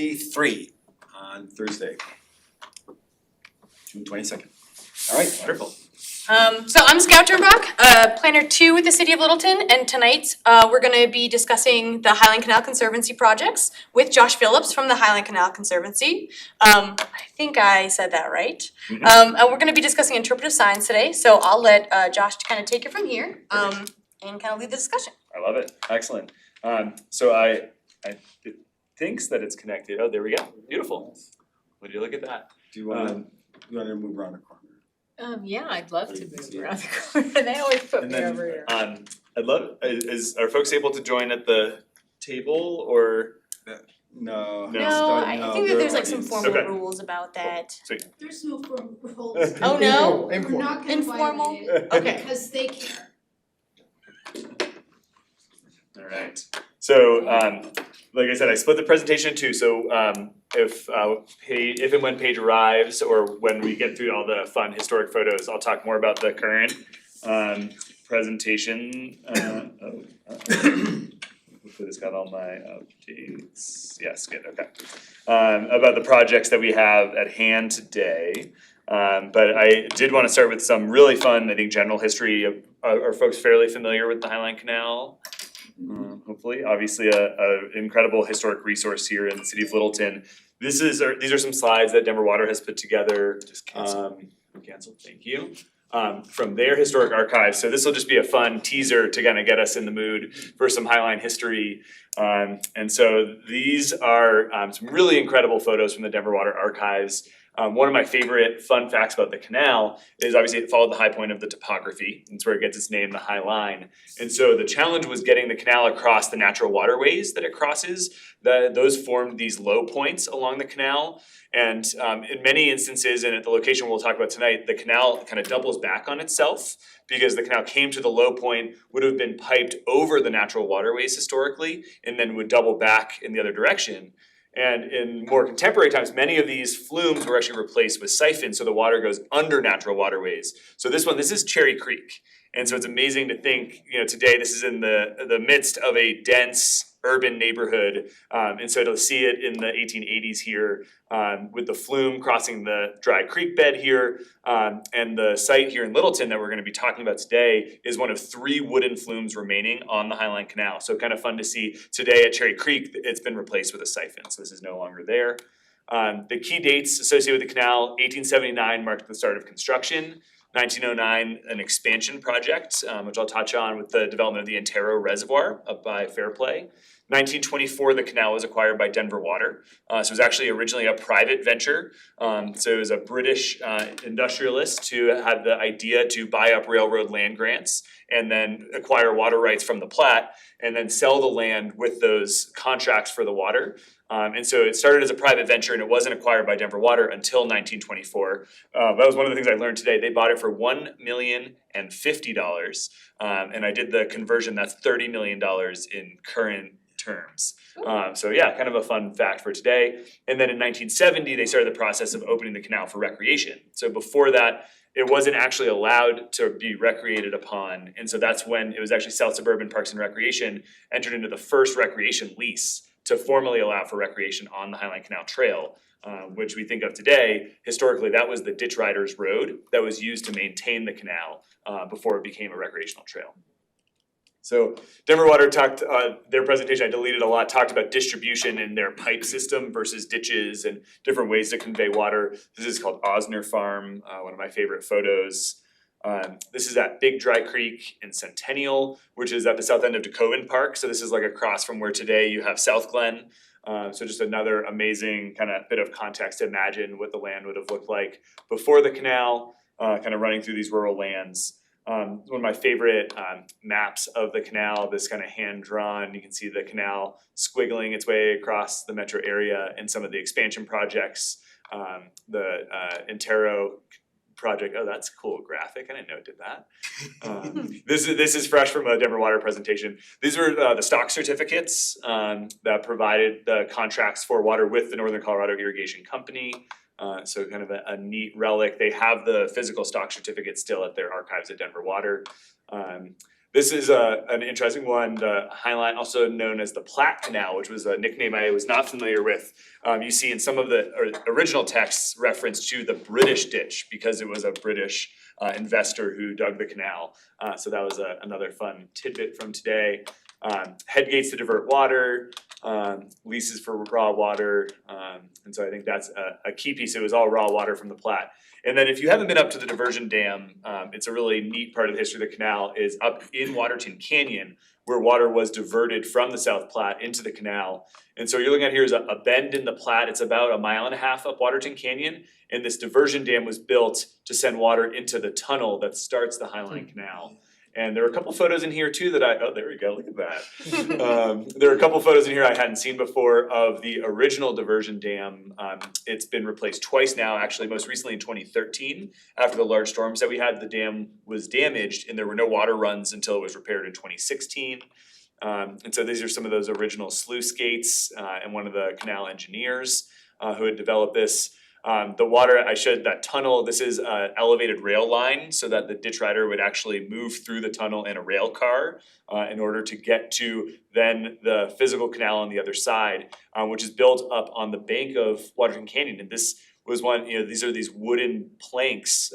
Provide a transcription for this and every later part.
3:03 on Thursday, June 22nd. All right, wonderful. So I'm Scout Turnbach, planner 2 with the City of Littleton, and tonight we're going to be discussing the Highland Canal Conservancy projects with Josh Phillips from the Highland Canal Conservancy. I think I said that right. And we're going to be discussing interpretive signs today, so I'll let Josh kind of take it from here and kind of lead the discussion. I love it. Excellent. So it thinks that it's connected. Oh, there we go. Beautiful. Would you look at that? Do you want to move around the corner? Yeah, I'd love to move around the corner. They always put me over here. I'd love. Are folks able to join at the table or? No. I think that there's like some formal Okay. rules about that. Sweet. There's no formal rules. Oh no? We're not gonna Informal? violate it Okay. because they care. All right. So, like I said, I split the presentation in two. So, if and when Paige arrives, or when we get through all the fun historic photos, I'll talk more about the current presentation. Hopefully, this got all my updates. Yes, good. Okay. About the projects that we have at hand today. But I did want to start with some really fun, I think, general history. Are folks fairly familiar with the Highland Canal? Hopefully, obviously a incredible historic resource here in the city of Littleton. These are some slides that Denver Water has put together. Just canceled. Thank you. From their historic archives. So this will just be a fun teaser to kind of get us in the mood for some Highline history. And so these are some really incredible photos from the Denver Water archives. One of my favorite fun facts about the canal is obviously it followed the high point of the topography. That's where it gets its name, the High Line. And so the challenge was getting the canal across the natural waterways that it crosses. Those formed these low points along the canal. And in many instances, and at the location we'll talk about tonight, the canal kind of doubles back on itself because the canal came to the low point, would have been piped over the natural waterways historically, and then would double back in the other direction. And in more contemporary times, many of these flumes were actually replaced with siphons, so the water goes under natural waterways. So this is Cherry Creek. And so it's amazing to think, today this is in the midst of a dense urban neighborhood. And so to see it in the 1880s here, with the flume crossing the dry creek bed here, and the site here in Littleton that we're going to be talking about today is one of 3 wooden flumes remaining on the Highland Canal. So kind of fun to see today at Cherry Creek, it's been replaced with a siphon. So this is no longer there. The key dates associated with the canal: 1879 marked the start of construction. 1909, an expansion project, which I'll touch on with the development of the Antero Reservoir up by Fairplay. 1924, the canal was acquired by Denver Water. So it was actually originally a private venture. So it was a British industrialist who had the idea to buy up railroad land grants and then acquire water rights from the Platte and then sell the land with those contracts for the water. And so it started as a private venture and it wasn't acquired by Denver Water until 1924. That was one of the things I learned today. They bought it for $1,050,000. And I did the conversion, that's $30 million in current terms. So yeah, kind of a fun fact for today. And then in 1970, they started the process of opening the canal for recreation. So before that, it wasn't actually allowed to be recreated upon. And so that's when it was actually South Suburban Parks and Recreation entered into the first recreation lease to formally allow for recreation on the Highland Canal Trail, which we think of today. Historically, that was the ditch riders road that was used to maintain the canal before it became a recreational trail. So Denver Water talked, their presentation I deleted a lot, talked about distribution in their pipe system versus ditches and different ways to convey water. This is called Osner Farm, one of my favorite photos. This is at Big Dry Creek in Centennial, which is at the south end of DeCoven Park. So this is like across from where today you have South Glen. So just another amazing kind of bit of context to imagine what the land would have looked like before the canal, kind of running through these rural lands. One of my favorite maps of the canal, this kind of hand-drawn, you can see the canal squiggling its way across the metro area and some of the expansion projects, the Antero project. Oh, that's a cool graphic. I didn't know it did that. This is fresh from a Denver Water presentation. These were the stock certificates that provided the contracts for water with the Northern Colorado Irrigation Company. So kind of a neat relic. They have the physical stock certificate still at their archives at Denver Water. This is an interesting one, the Highline, also known as the Platte Canal, which was a nickname I was not familiar with. You see in some of the original texts reference to the British ditch because it was a British investor who dug the canal. So that was another fun tidbit from today. Headgates to divert water, leases for raw water, and so I think that's a key piece. It was all raw water from the Platte. And then if you haven't been up to the diversion dam, it's a really neat part of the history of the canal is up in Waterton Canyon, where water was diverted from the South Platte into the canal. And so you're looking at here is a bend in the Platte. It's about 1.5 miles up Waterton Canyon, and this diversion dam was built to send water into the tunnel that starts the Highland Canal. And there are a couple photos in here too that oh, there we go, look at that. There are a couple photos in here I hadn't seen before of the original diversion dam. It's been replaced twice now, actually most recently in 2013. After the large storms that we had, the dam was damaged and there were no water runs until it was repaired in 2016. And so these are some of those original sluice gates and one of the canal engineers who had developed this. The water, I showed that tunnel, this is an elevated rail line so that the ditch rider would actually move through the tunnel in a rail car in order to get to then the physical canal on the other side, which is built up on the bank of Waterton Canyon. And this was one, these are these wooden planks,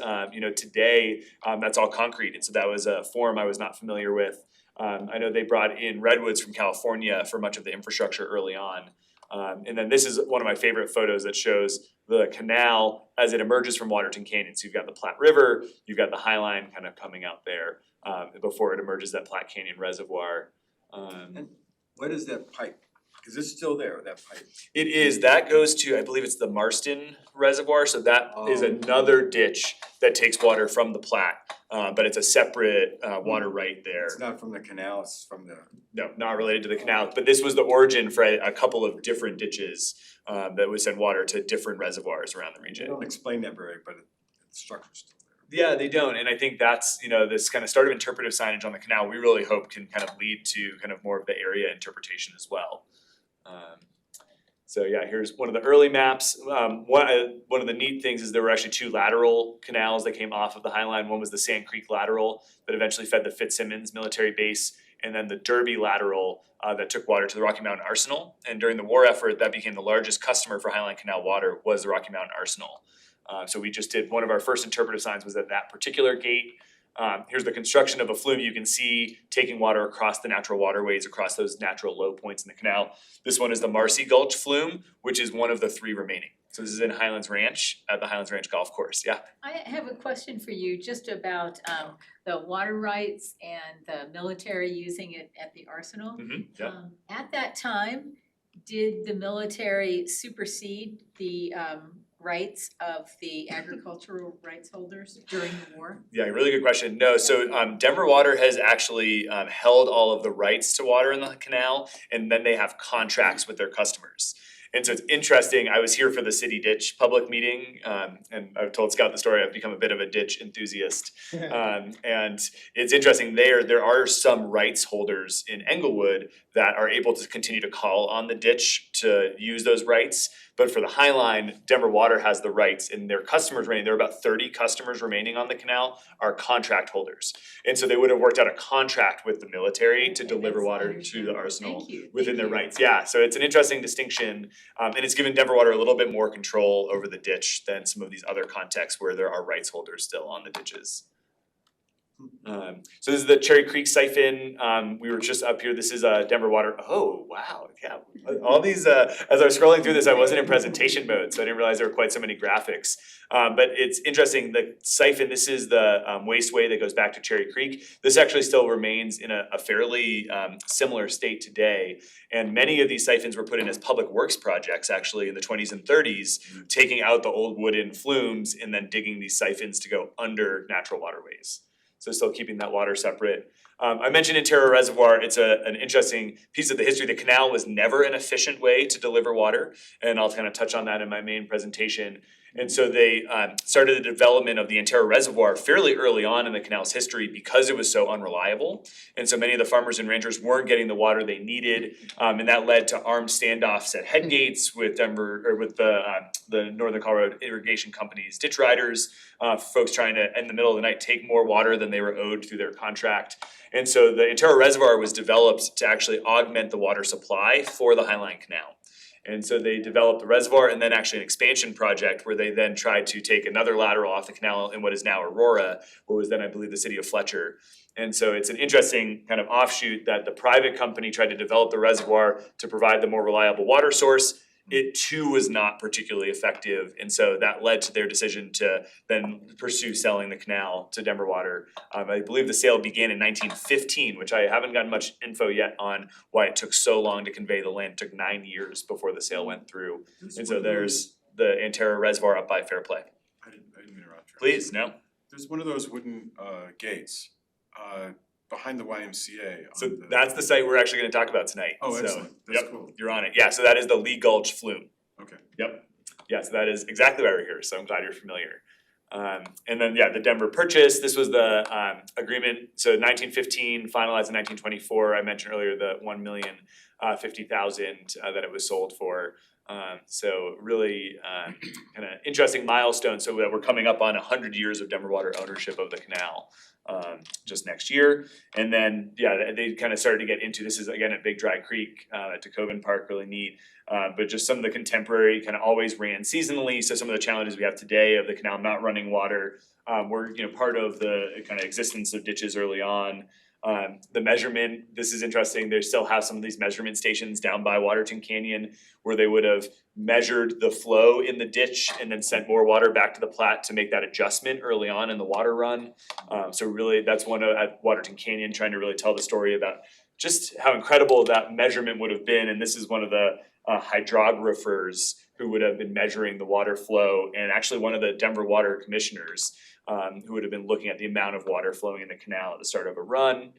today that's all concrete. And so that was a form I was not familiar with. I know they brought in redwoods from California for much of the infrastructure early on. And then this is one of my favorite photos that shows the canal as it emerges from Waterton Canyon. So you've got the Platte River, you've got the Highline kind of coming out there before it emerges that Platte Canyon Reservoir. And what is that pipe? Is it still there, that pipe? It is, that goes to, I believe it's the Marston Reservoir, so that is another ditch that takes water from the Platte. But it's a separate water right there. It's not from the canal, it's from the. No, not related to the canal, but this was the origin for a couple of different ditches that would send water to different reservoirs around the They region. don't explain that very, but the structure's still there. Yeah, they don't, and I think that's, this kind of start of interpretive signage on the canal, we really hope can kind of lead to kind of more of the area interpretation as well. So yeah, here's one of the early maps. One of the neat things is there were actually 2 lateral canals that came off of the Highline. One was the Sand Creek lateral that eventually fed the Fitzsimmons military base, and then the Derby lateral that took water to the Rocky Mountain Arsenal. And during the war effort, that became the largest customer for Highland Canal water was the Rocky Mountain Arsenal. So we just did one of our first interpretive signs was at that particular gate. Here's the construction of a flume. You can see taking water across the natural waterways, across those natural low points in the canal. This one is the Marcy Gulch flume, which is one of the 3 remaining. So this is in Highlands Ranch, at the Highlands Ranch Golf Course, yeah. I have a question for you just about the water rights and the military using it at the arsenal. Yeah. At that time, did the military supersede the rights of the agricultural rights holders during the war? Yeah, really good question. No, so Denver Water has actually held all of the rights to water in the canal, and then they have contracts with their customers. And so it's interesting, I was here for the City Ditch public meeting, and I've told Scott the story, I've become a bit of a ditch enthusiast. And it's interesting, there are some rights holders in Englewood that are able to continue to call on the ditch to use those rights. But for the Highline, Denver Water has the rights, and their customers remaining, there are about 30 customers remaining on the canal, are contract holders. And so they would have worked out a contract with the military to deliver water to the arsenal within their rights. Yeah, so it's an interesting distinction, and it's given Denver Water a little bit more control over the ditch than some of these other contexts where there are rights holders still on the ditches. So this is the Cherry Creek siphon. We were just up here. This is Denver Water. Oh, wow. Yeah. All these, as I was scrolling through this, I wasn't in presentation mode, so I didn't realize there were quite so many graphics. But it's interesting, the siphon, this is the wasteway that goes back to Cherry Creek. This actually still remains in a fairly similar state today. And many of these siphons were put in as public works projects actually in the 20s and 30s, taking out the old wooden flumes and then digging these siphons to go under natural waterways. So still keeping that water separate. I mentioned Antero Reservoir, it's an interesting piece of the history. The canal was never an efficient way to deliver water, and I'll kind of touch on that in my main presentation. And so they started the development of the Antero Reservoir fairly early on in the canal's history because it was so unreliable. And so many of the farmers and ranchers weren't getting the water they needed, and that led to armed standoffs at head gates with the Northern Colorado Irrigation Company's ditch riders, folks trying to, in the middle of the night, take more water than they were owed through their contract. And so the Antero Reservoir was developed to actually augment the water supply for the Highland Canal. And so they developed the reservoir and then actually an expansion project where they then tried to take another lateral off the canal in what is now Aurora, what was then I believe the city of Fletcher. And so it's an interesting kind of offshoot that the private company tried to develop the reservoir to provide the more reliable water source. It too was not particularly effective, and so that led to their decision to then pursue selling the canal to Denver Water. I believe the sale began in 1915, which I haven't gotten much info yet on why it took so long to convey the land. It took 9 years before the sale went through. And so there's the Antero Reservoir up by Fairplay. I didn't interrupt you. Please, no? There's one of those wooden gates behind the YMCA. So that's the site we're actually gonna talk about tonight. Oh, So, excellent. That's yep, cool. you're on it. Yeah, so that is the Lee Gulch Flume. Okay. Yep. Yeah, so that is exactly why we're here, so I'm glad you're familiar. And then, yeah, the Denver purchase, this was the agreement, so 1915, finalized in 1924. I mentioned earlier the 1,050,000 that it was sold for. So really kind of interesting milestone, so that we're coming up on 100 years of Denver Water ownership of the canal just next year. And then, yeah, they kind of started to get into, this is again at Big Dry Creek at Tacobin Park, really neat. But just some of the contemporary kind of always ran seasonally, so some of the challenges we have today of the canal not running water were part of the kind of existence of ditches early on. The measurement, this is interesting, they still have some of these measurement stations down by Waterton Canyon where they would have measured the flow in the ditch and then sent more water back to the Platte to make that adjustment early on in the water run. So really, that's one at Waterton Canyon, trying to really tell the story about just how incredible that measurement would have been. And this is one of the hydrographers who would have been measuring the water flow, and actually one of the Denver Water Commissioners who would have been looking at the amount of water flowing in the canal at the start of a run.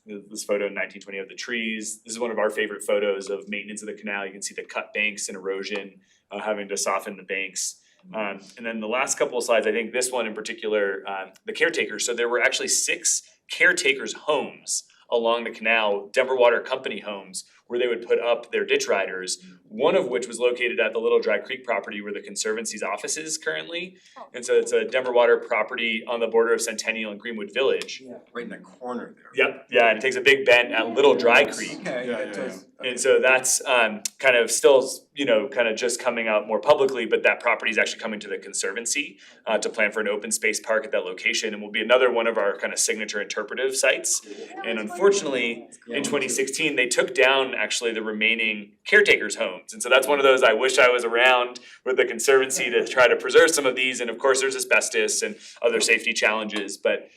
This photo in 1920 of the trees. This is one of our favorite photos of maintenance of the canal. You can see the cut banks and erosion, having to soften the banks. And then the last couple of slides, I think this one in particular, the caretakers. So there were actually 6 caretakers' homes along the canal, Denver Water Company homes, where they would put up their ditch riders, one of which was located at the Little Dry Creek property where the Conservancy's office is currently. And so it's a Denver Water property on the border of Centennial and Greenwood Village. Yeah, right in the corner there. Yep, yeah, and it takes a big bend at Little Dry Creek. Okay, Yeah, it yeah, does. And so that's kind of still, kind of just coming out more publicly, but that property is actually coming to the Conservancy to plan for an open space park at that location, and will be another one of our kind of signature interpretive sites. And unfortunately, in 2016, they took down actually the remaining caretakers' homes. And so that's one of those, I wish I was around with the Conservancy to try to preserve some of these. And of course, there's asbestos and other safety challenges, but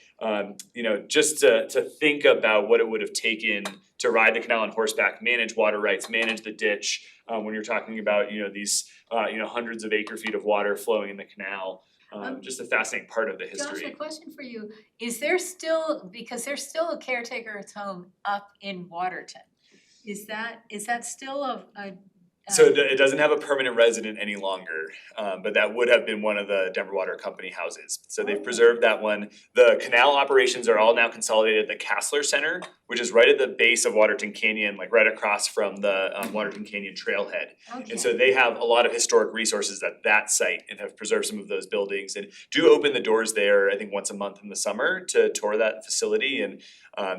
just to think about what it would have taken to ride the canal on horseback, manage water rights, manage the ditch, when you're talking about, these, hundreds of acre feet of water flowing in the canal. Just a fascinating part of the history. Josh, a question for you, is there still, because there's still a caretaker's home up in Waterton, is that still a So it doesn't have a permanent resident any longer, but that would have been one of the Denver Water Company houses. So they've preserved that one. The canal operations are all now consolidated at the Kassler Center, which is right at the base of Waterton Canyon, like right across from the Waterton Canyon trailhead. Okay. And so they have a lot of historic resources at that site and have preserved some of those buildings and do open the doors there, I think once a month in the summer to tour that facility. And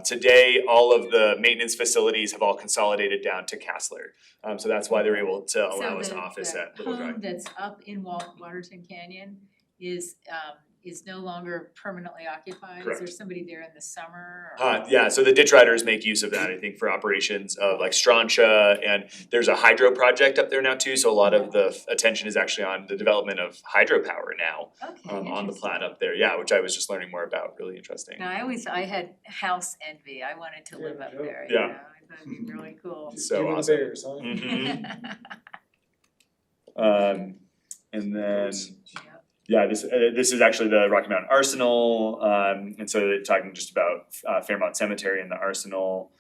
today, all of the maintenance facilities have all consolidated down to Kassler. So that's why they're able to allow us to office at Little Dry. So the home that's up in Waterton Canyon is no longer permanently occupied? Is there Correct. somebody there in the summer or? Yeah, so the ditch riders make use of that, I think, for operations of like Strontia, and there's a hydro project up there now too, so a lot of the attention is actually on the development of hydropower now Okay, on the interesting. Platte up there, yeah, which I was just learning more about, really interesting. No, I had house envy, I wanted to live up there, Yeah. I thought it'd be really cool. So Even the awesome. Bears, huh? Mhm. And then, yeah, this is actually the Rocky Mountain Arsenal, and so they're talking just about Fairmount Cemetery and the Arsenal.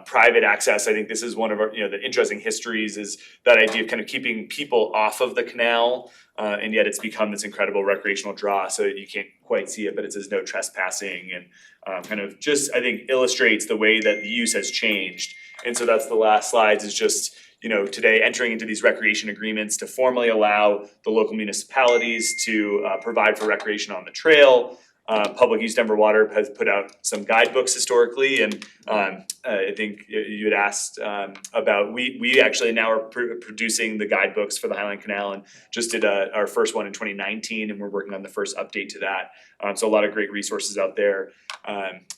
private access. I think this is one of our, the interesting histories is that idea of kind of keeping people off of the canal. And yet it's become this incredible recreational draw, so you can't quite see it, but it says no trespassing and kind of just, I think, illustrates the way that the use has changed. And so that's the last slides is just, today entering into these recreation agreements to formally allow the local municipalities to provide for recreation on the trail. Public Use Denver Water has put out some guidebooks historically, and I think you had asked about, we actually now are producing the guidebooks for the Highland Canal and just did our first one in 2019, and we're working on the first update to that. So a lot of great resources out there.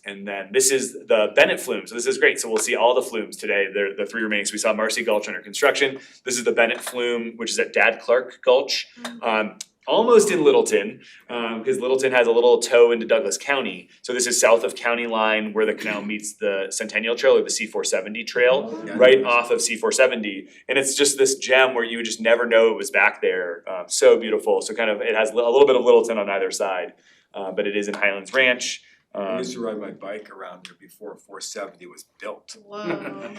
And then this is the Bennett Flume, so this is great. So we'll see all the flumes today. They're the three remaining. So we saw Marcy Gulch under construction. This is the Bennett Flume, which is at Dad Clark Gulch. Almost in Littleton, because Littleton has a little toe into Douglas County. So this is south of County Line where the canal meets the Centennial Trail or the C470 trail, right off of C470. And it's just this gem where you would just never know it was back there. So beautiful. So kind of, it has a little bit of Littleton on either side, but it is in Highlands Ranch. I used to ride my bike around there before 470 was built. Whoa.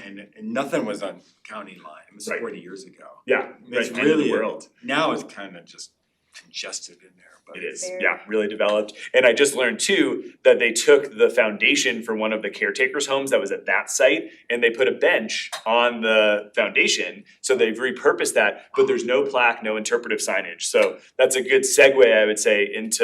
And nothing was on county line. It was Right. 40 years ago. Yeah, It's right, end of the really, world. now it's kind of just congested in there, but It is, Very. yeah, really developed. And I just learned too, that they took the foundation for one of the caretakers' homes that was at that site, and they put a bench on the foundation, so they've repurposed that, but there's no plaque, no interpretive signage. So that's a good segue, I would say, into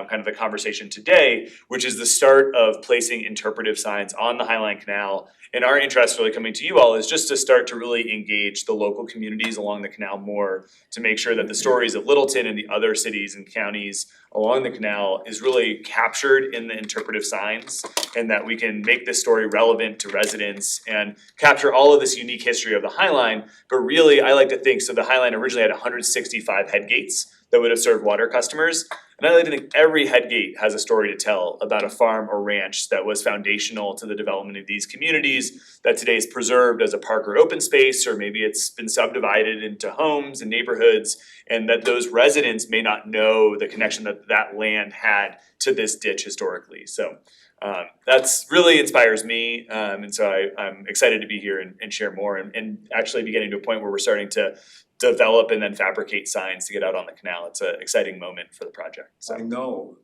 kind of the conversation today, which is the start of placing interpretive signs on the Highland Canal. And our interest really coming to you all is just to start to really engage the local communities along the canal more, to make sure that the stories of Littleton and the other cities and counties along the canal is really captured in the interpretive signs, and that we can make this story relevant to residents and capture all of this unique history of the High Line. But really, I like to think, so the High Line originally had 165 head gates that would have served water customers. And I like to think every head gate has a story to tell about a farm or ranch that was foundational to the development of these communities, that today is preserved as a park or open space, or maybe it's been subdivided into homes and neighborhoods, and that those residents may not know the connection that that land had to this ditch historically. So that's really inspires me, and so I'm excited to be here and share more, and actually be getting to a point where we're starting to develop and then fabricate signs to get out on the canal. It's an exciting moment for the project, so. I know,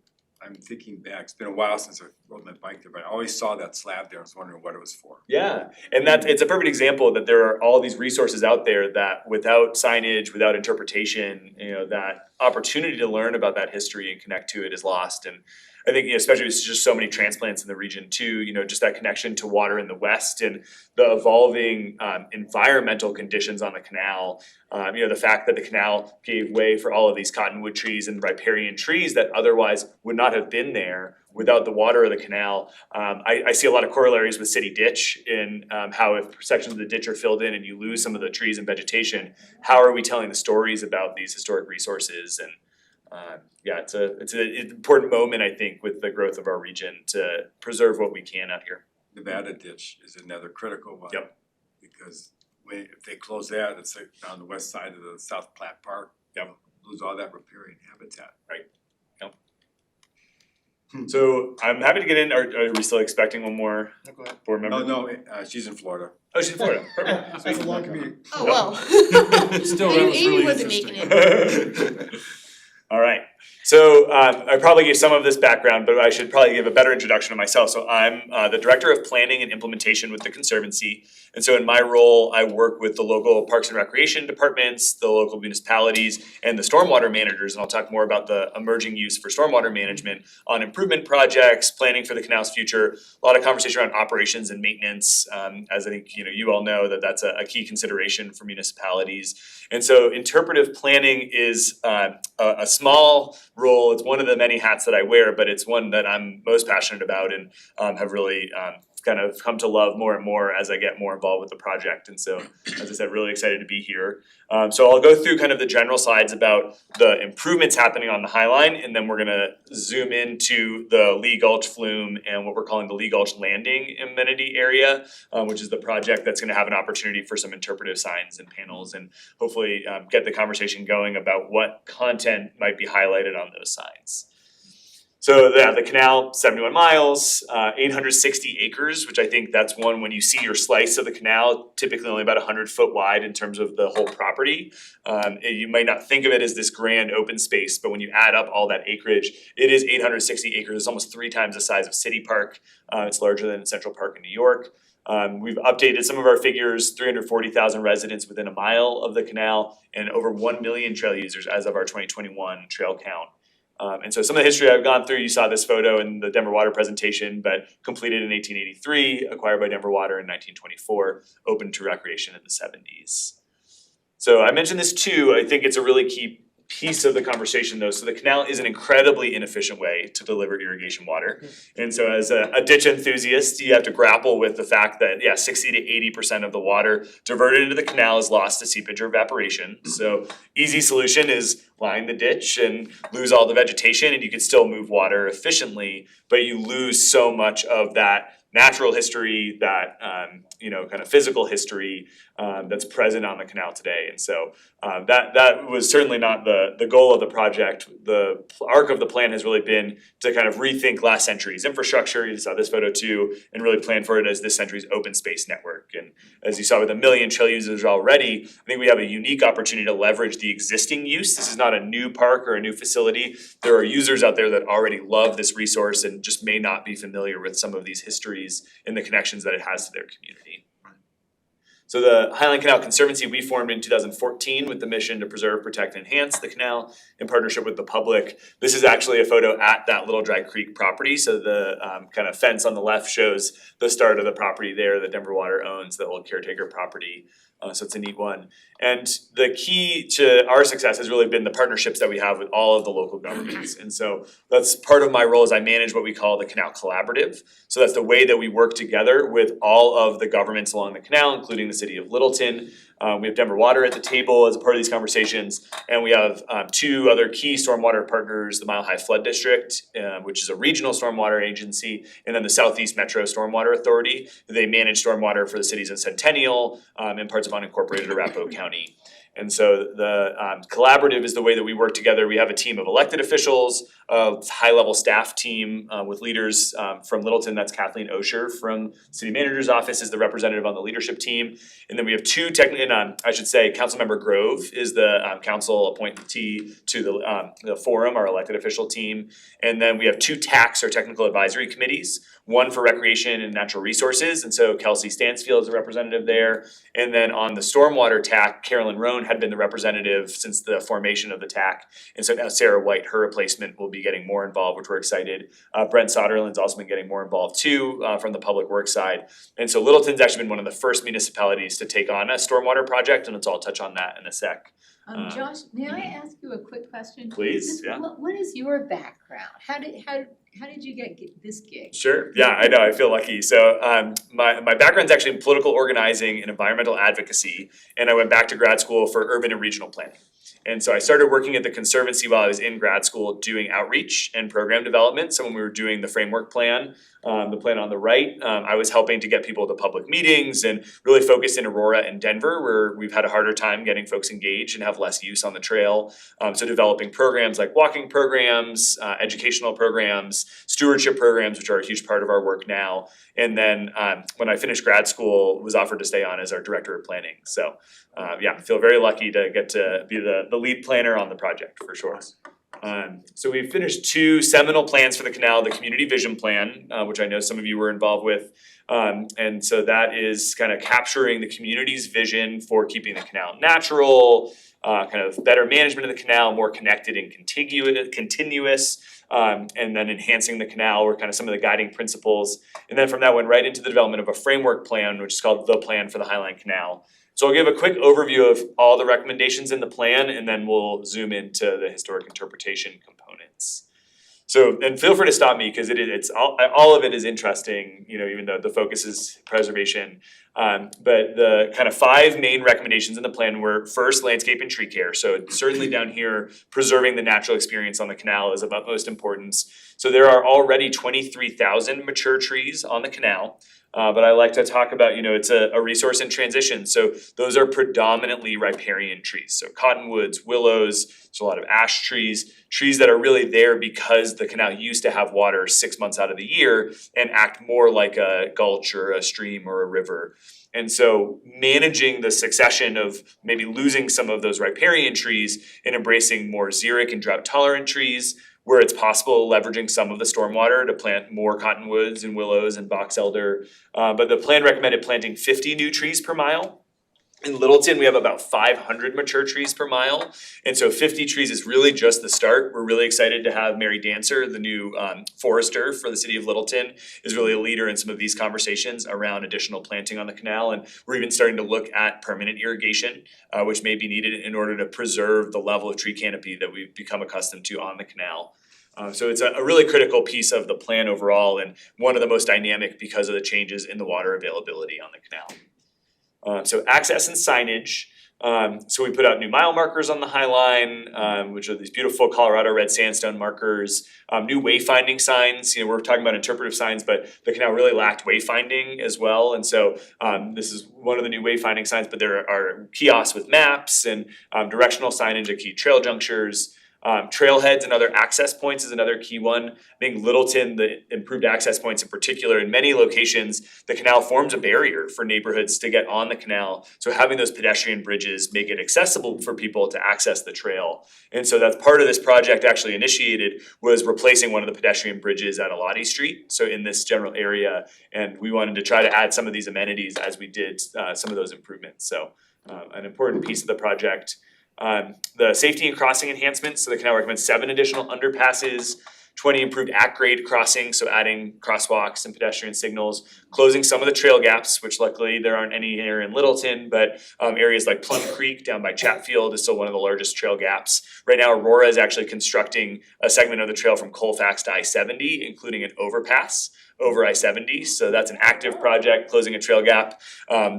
I'm thinking back, it's been a while since I rode my bike there, but I always saw that slab there, I was wondering what it was for. Yeah, and it's a perfect example that there are all these resources out there that without signage, without interpretation, that opportunity to learn about that history and connect to it is lost. And I think, especially with just so many transplants in the region too, just that connection to water in the west and the evolving environmental conditions on the canal. The fact that the canal gave way for all of these cottonwood trees and riparian trees that otherwise would not have been there without the water of the canal. I see a lot of corollaries with City Ditch in how if sections of the ditch are filled in and you lose some of the trees and vegetation, how are we telling the stories about these historic resources? And it's an important moment, I think, with the growth of our region to preserve what we can out here. Nevada ditch is another critical one. Yep. Because if they close that, it's like on the west side of the South Platte Park. Yep. Lose all that riparian habitat. So I'm happy to get in. Are we still expecting one more board member? No, she's in Florida. Oh, she's in Florida. Perfect. That's a long commute. Oh, well. Still, I that knew was Amy really wasn't making interesting. it. All right. So I probably gave some of this background, but I should probably give a better introduction of myself. So I'm the Director of Planning and Implementation with the Conservancy. And so in my role, I work with the local Parks and Recreation departments, the local municipalities, and the stormwater managers. And I'll talk more about the emerging use for stormwater management on improvement projects, planning for the canal's future, a lot of conversation around operations and maintenance, as I think you all know that's a key consideration for municipalities. And so interpretive planning is a small role. It's one of the many hats that I wear, but it's one that I'm most passionate about and have really kind of come to love more and more as I get more involved with the project. And so, as I said, really excited to be here. So I'll go through kind of the general slides about the improvements happening on the High Line, and then we're gonna zoom into the Lee Gulch Flume and what we're calling the Lee Gulch Landing amenity area, which is the project that's gonna have an opportunity for some interpretive signs and panels, and hopefully get the conversation going about what content might be highlighted on those signs. So the canal, 71 miles, 860 acres, which I think that's one, when you see your slice of the canal, typically only about 100 foot wide in terms of the whole property. You might not think of it as this grand open space, but when you add up all that acreage, it is 860 acres. It's almost 3 times the size of City Park. It's larger than Central Park in New York. We've updated some of our figures, 340,000 residents within a mile of the canal, and over 1 million trail users as of our 2021 trail count. And so some of the history I've gone through, you saw this photo in the Denver Water presentation, but completed in 1883, acquired by Denver Water in 1924, open to recreation in the 70s. So I mentioned this too, I think it's a really key piece of the conversation though. So the canal is an incredibly inefficient way to deliver irrigation water. And so as a ditch enthusiast, you have to grapple with the fact that 60 to 80% of the water diverted into the canal is lost to seepage or evaporation. So easy solution is line the ditch and lose all the vegetation, and you can still move water efficiently, but you lose so much of that natural history, that kind of physical history that's present on the canal today. And so that was certainly not the goal of the project. The arc of the plan has really been to kind of rethink last century's infrastructure. You saw this photo too, and really plan for it as this century's open space network. And as you saw with 1 million trail users already, I think we have a unique opportunity to leverage the existing use. This is not a new park or a new facility. There are users out there that already love this resource and just may not be familiar with some of these histories and the connections that it has to their community. So the Highland Canal Conservancy we formed in 2014 with the mission to preserve, protect, and enhance the canal in partnership with the public. This is actually a photo at that Little Dry Creek property. So the kind of fence on the left shows the start of the property there that Denver Water owns, the old caretaker property. So it's a neat one. And the key to our success has really been the partnerships that we have with all of the local governments. And so that's part of my role, is I manage what we call the Canal Collaborative. So that's the way that we work together with all of the governments along the canal, including the city of Littleton. We have Denver Water at the table as a part of these conversations, and we have 2 other key stormwater partners, the Mile High Flood District, which is a regional stormwater agency, and then the Southeast Metro Stormwater Authority. They manage stormwater for the cities of Centennial and parts of unincorporated Arapahoe County. And so the collaborative is the way that we work together. We have a team of elected officials, a high-level staff team with leaders from Littleton. That's Kathleen Osher from City Manager's Office is the representative on the leadership team. And then we have 2 Councilmember Grove is the council appointee to the forum, our elected official team. And then we have 2 TACs, or technical advisory committees, one for recreation and natural resources. And so Kelsey Stansfield is a representative there. And then on the stormwater TAC, Carolyn Roan had been the representative since the formation of the TAC. And so now Sarah White, her replacement, will be getting more involved, which we're excited. Brent Soderland's also been getting more involved too from the public works side. And so Littleton's actually been one of the first municipalities to take on a stormwater project, and I'll touch on that in a sec. Josh, may I ask you a quick question? Please, yeah. What is your background? How did you get this gig? Sure, yeah, I know, I feel lucky. So my background's actually in political organizing and environmental advocacy, and I went back to grad school for urban and regional planning. And so I started working at the Conservancy while I was in grad school doing outreach and program development. So when we were doing the framework plan, the plan on the right, I was helping to get people to public meetings and really focused in Aurora and Denver, where we've had a harder time getting folks engaged and have less use on the trail. So developing programs like walking programs, educational programs, stewardship programs, which are a huge part of our work now. And then when I finished grad school, was offered to stay on as our director of planning. So I feel very lucky to get to be the lead planner on the project for sure. So we finished 2 seminal plans for the canal, the Community Vision Plan, which I know some of you were involved with. And so that is kind of capturing the community's vision for keeping the canal natural, kind of better management of the canal, more connected and continuous, and then enhancing the canal were kind of some of the guiding principles. And then from that went right into the development of a framework plan, which is called the Plan for the Highland Canal. So I'll give a quick overview of all the recommendations in the plan, and then we'll zoom into the historic interpretation components. So, and feel free to stop me, because it's all of it is interesting, even though the focus is preservation. But the kind of 5 main recommendations in the plan were first, landscape and tree care. So certainly down here, preserving the natural experience on the canal is of utmost importance. So there are already 23,000 mature trees on the canal. But I like to talk about, it's a resource in transition. So those are predominantly riparian trees. So cottonwoods, willows, there's a lot of ash trees that are really there because the canal used to have water 6 months out of the year and act more like a gulch or a stream or a river. And so managing the succession of maybe losing some of those riparian trees and embracing more xeric and drought tolerant trees, where it's possible, leveraging some of the stormwater to plant more cottonwoods and willows and box elder. But the plan recommended planting 50 new trees per mile. In Littleton, we have about 500 mature trees per mile. And so 50 trees is really just the start. We're really excited to have Mary Dancer, the new forester for the city of Littleton, is really a leader in some of these conversations around additional planting on the canal. And we're even starting to look at permanent irrigation, which may be needed in order to preserve the level of tree canopy that we've become accustomed to on the canal. So it's a really critical piece of the plan overall, and one of the most dynamic because of the changes in the water availability on the canal. So access and signage. So we put out new mile markers on the High Line, which are these beautiful Colorado red sandstone markers. New wayfinding signs. We're talking about interpretive signs, but the canal really lacked wayfinding as well. And so this is one of the new wayfinding signs, but there are kiosks with maps and directional signage at key trail junctures. Trailheads and other access points is another key one. I think Littleton, the improved access points in particular, in many locations, the canal forms a barrier for neighborhoods to get on the canal. So having those pedestrian bridges make it accessible for people to access the trail. And so that's part of this project actually initiated was replacing one of the pedestrian bridges at Elodie Street. So in this general area, and we wanted to try to add some of these amenities as we did some of those improvements. So an important piece of the project. The safety and crossing enhancements, so the canal recommends 7 additional underpasses, 20 improved at-grade crossings, so adding crosswalks and pedestrian signals, closing some of the trail gaps, which luckily there aren't any here in Littleton, but areas like Plum Creek down by Chatfield is still one of the largest trail gaps. Right now, Aurora is actually constructing a segment of the trail from Colfax to I-70, including an overpass over I-70, so that's an active project, closing a trail gap.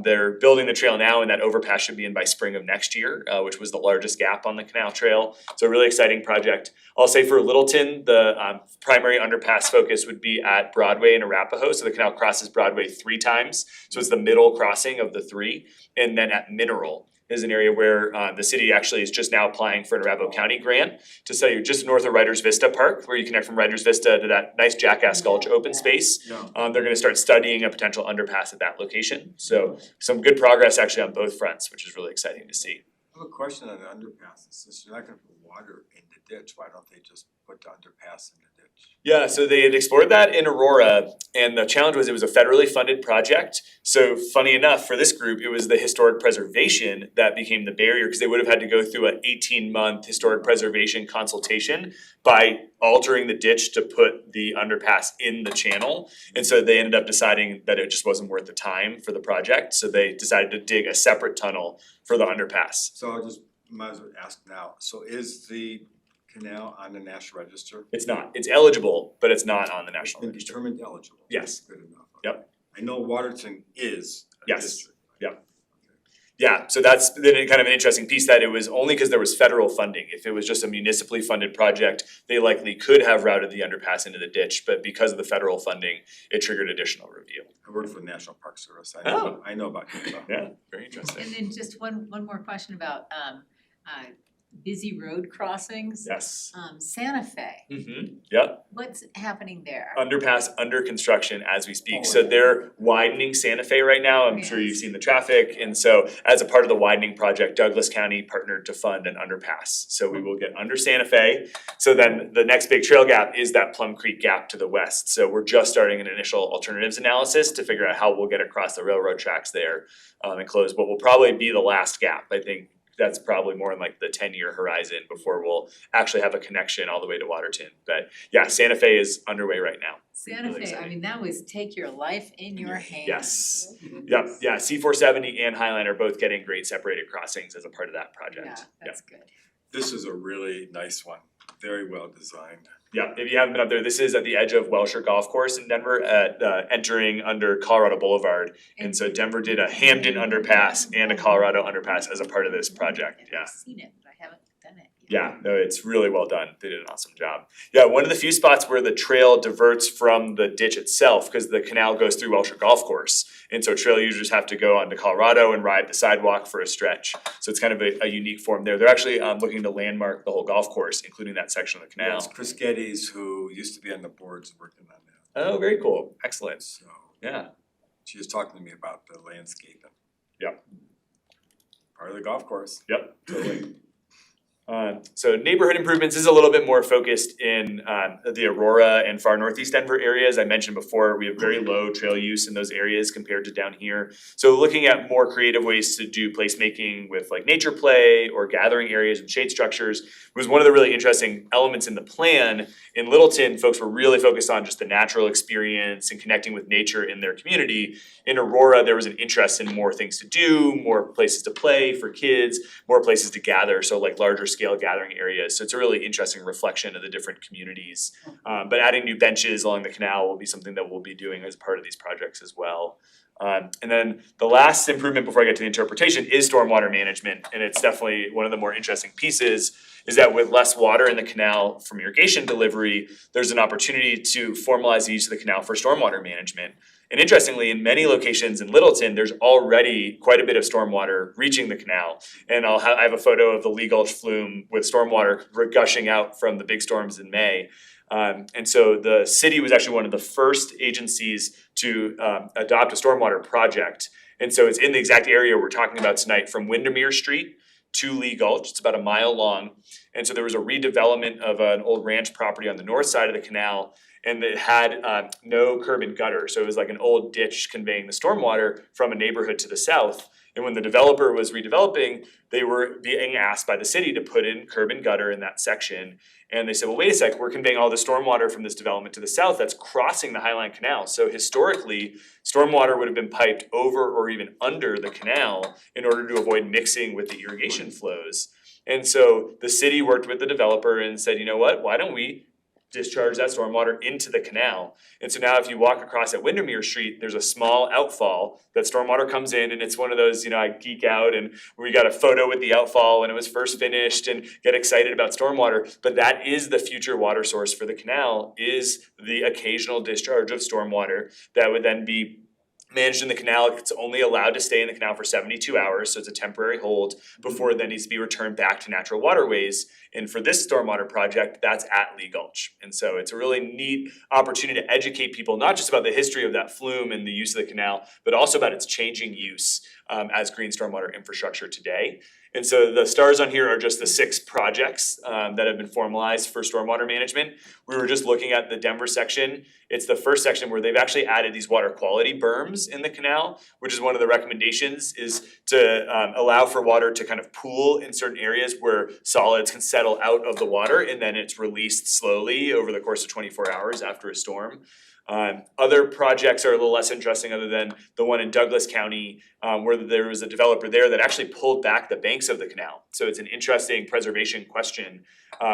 They're building the trail now, and that overpass should be in by spring of next year, which was the largest gap on the canal trail. So a really exciting project. I'll say for Littleton, the primary underpass focus would be at Broadway and Arapahoe, so the canal crosses Broadway 3 times, so it's the middle crossing of the 3, and then at Mineral is an area where the city actually is just now applying for an Arapahoe County grant to say you're just north of Riders Vista Park, where you connect from Riders Vista to that nice Jackass Gulch open space. Yeah. They're gonna start studying a potential underpass at that location. So some good progress actually on both fronts, which is really exciting to see. I have a question on the underpass. Since you're not gonna put water in the ditch, why don't they just put the underpass in the ditch? Yeah, so they had explored that in Aurora, and the challenge was it was a federally funded project. So funny enough, for this group, it was the historic preservation that became the barrier, because they would have had to go through an 18-month historic preservation consultation by altering the ditch to put the underpass in the channel. And so they ended up deciding that it just wasn't worth the time for the project, so they decided to dig a separate tunnel for the underpass. So I'll just, might as well ask now, so is the canal on the National Register? It's not, it's eligible, but it's not on the It's National been Register. determined eligible? Yes. Good enough. Yep. I know Waterton is a Yes. district. Yep. Yeah, so that's then kind of an interesting piece, that it was only because there was federal funding. If it was just a municipally funded project, they likely could have routed the underpass into the ditch, but because of the federal funding, it triggered additional review. I work for the National Park Service. I know about Utah. Yeah, very interesting. And then just one more question about busy road crossings. Yes. Santa Fe, Yep. what's happening there? Underpass under construction as we speak. So they're widening Santa Fe right now. I'm sure you've seen the traffic. And so as a part of the widening project, Douglas County partnered to fund an underpass. So we will get under Santa Fe. So then the next big trail gap is that Plum Creek gap to the west. So we're just starting an initial alternatives analysis to figure out how we'll get across the railroad tracks there and close what will probably be the last gap. I think that's probably more in like the 10-year horizon before we'll actually have a connection all the way to Waterton. But yeah, Santa Fe is underway right now. Santa Really Fe, I exciting. mean, that was take your life in your hands. Yes. Yep, yeah, C470 and Highland are both getting grade separated crossings as a part of that project. Yeah, that's good. This is a really nice one. very well designed. Yeah, if you haven't been up there, this is at the edge of Welsher Golf Course in Denver at entering under Colorado Boulevard. And so Denver did a Hamden underpass and a Colorado underpass as a part of this project, yeah. I've seen it, but I haven't done it yet. Yeah, no, it's really well done. They did an awesome job. Yeah, one of the few spots where the trail diverts from the ditch itself, because the canal goes through Welsher Golf Course. And so trail users have to go onto Colorado and ride the sidewalk for a stretch. So it's kind of a unique form there. They're actually looking to landmark the whole golf course, including that section of the canal. It's Chris Geddes, who used to be on the boards working on that. Oh, very cool. Excellent. So Yeah. she was talking to me about the landscaping. Yep. Part of the golf course. Yep, totally. So neighborhood improvements is a little bit more focused in the Aurora and far northeast Denver areas. I mentioned before, we have very low trail use in those areas compared to down here. So looking at more creative ways to do placemaking with like nature play or gathering areas and shade structures was one of the really interesting elements in the plan. In Littleton, folks were really focused on just the natural experience and connecting with nature in their community. In Aurora, there was an interest in more things to do, more places to play for kids, more places to gather, so like larger scale gathering areas. So it's a really interesting reflection of the different communities. But adding new benches along the canal will be something that we'll be doing as part of these projects as well. And then the last improvement before I get to the interpretation is stormwater management. And it's definitely one of the more interesting pieces is that with less water in the canal from irrigation delivery, there's an opportunity to formalize the use of the canal for stormwater management. And interestingly, in many locations in Littleton, there's already quite a bit of stormwater reaching the canal. And I have a photo of the Gulch flume with stormwater gushing out from the big storms in May. And so the city was actually one of the first agencies to adopt a stormwater project. And so it's in the exact area we're talking about tonight, from Windermere Street to Lee Gulch. It's about a mile long. And so there was a redevelopment of an old ranch property on the north side of the canal, and it had no curb and gutter. So it was like an old ditch conveying the stormwater from a neighborhood to the south. And when the developer was redeveloping, they were being asked by the city to put in curb and gutter in that section. And they said, well, wait a sec, we're conveying all the stormwater from this development to the south that's crossing the Highland Canal. So historically, stormwater would have been piped over or even under the canal in order to avoid mixing with the irrigation flows. And so the city worked with the developer and said, you know what, why don't we discharge that stormwater into the canal? And so now if you walk across at Windermere Street, there's a small outfall that stormwater comes in, and it's one of those, you know, I geek out and we got a photo with the outfall when it was first finished and get excited about stormwater. But that is the future water source for the canal, is the occasional discharge of stormwater that would then be managed in the canal. It's only allowed to stay in the canal for 72 hours, so it's a temporary hold before it then needs to be returned back to natural waterways. And for this stormwater project, that's at Lee Gulch. And so it's a really neat opportunity to educate people, not just about the history of that flume and the use of the canal, but also about its changing use as green stormwater infrastructure today. And so the stars on here are just the 6 projects that have been formalized for stormwater management. We were just looking at the Denver section. It's the first section where they've actually added these water quality berms in the canal, which is one of the recommendations, is to allow for water to kind of pool in certain areas where solids can settle out of the water, and then it's released slowly over the course of 24 hours after a storm. Other projects are a little less interesting, other than the one in Douglas County, where there was a developer there that actually pulled back the banks of the canal. So it's an interesting preservation question,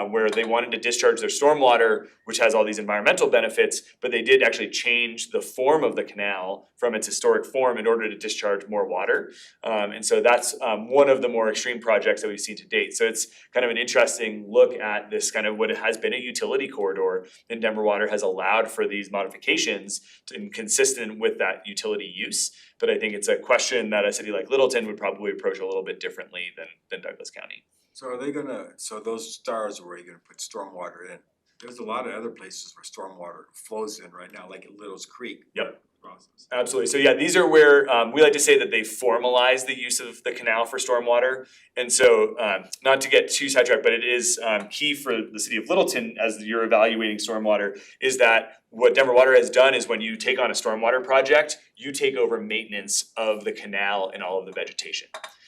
where they wanted to discharge their stormwater, which has all these environmental benefits, but they did actually change the form of the canal from its historic form in order to discharge more water. And so that's one of the more extreme projects that we've seen to date. So it's kind of an interesting look at this kind of what has been a utility corridor, and Denver Water has allowed for these modifications and consistent with that utility use. But I think it's a question that a city like Littleton would probably approach a little bit differently than Douglas County. So are they gonna, so those stars are where you're gonna put stormwater in? There's a lot of other places where stormwater flows in right now, like at Little's Creek. Yep. Process. Absolutely. So yeah, these are where we like to say that they formalize the use of the canal for stormwater. And so not to get too sidetracked, but it is key for the city of Littleton as you're evaluating stormwater, is that what Denver Water has done is when you take on a stormwater project, you take over maintenance of the canal and all of the vegetation.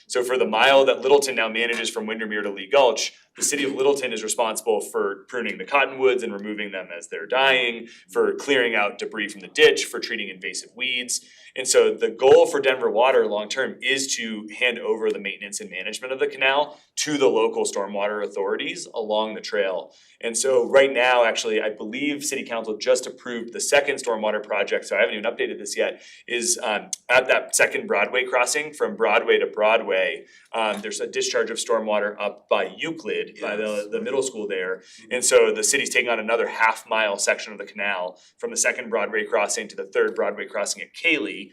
So for the mile that Littleton now manages from Windermere to Lee Gulch, the city of Littleton is responsible for pruning the cottonwoods and removing them as they're dying, for clearing out debris from the ditch, for treating invasive weeds. And so the goal for Denver Water long-term is to hand over the maintenance and management of the canal to the local stormwater authorities along the trail. And so right now, actually, I believe City Council just approved the second stormwater project, so I haven't even updated this yet, is at that second Broadway crossing from Broadway to Broadway. There's a discharge of stormwater up by Euclid, by the middle school there. And so the city's taking on another half-mile section of the canal from the second Broadway crossing to the third Broadway crossing at Cayley,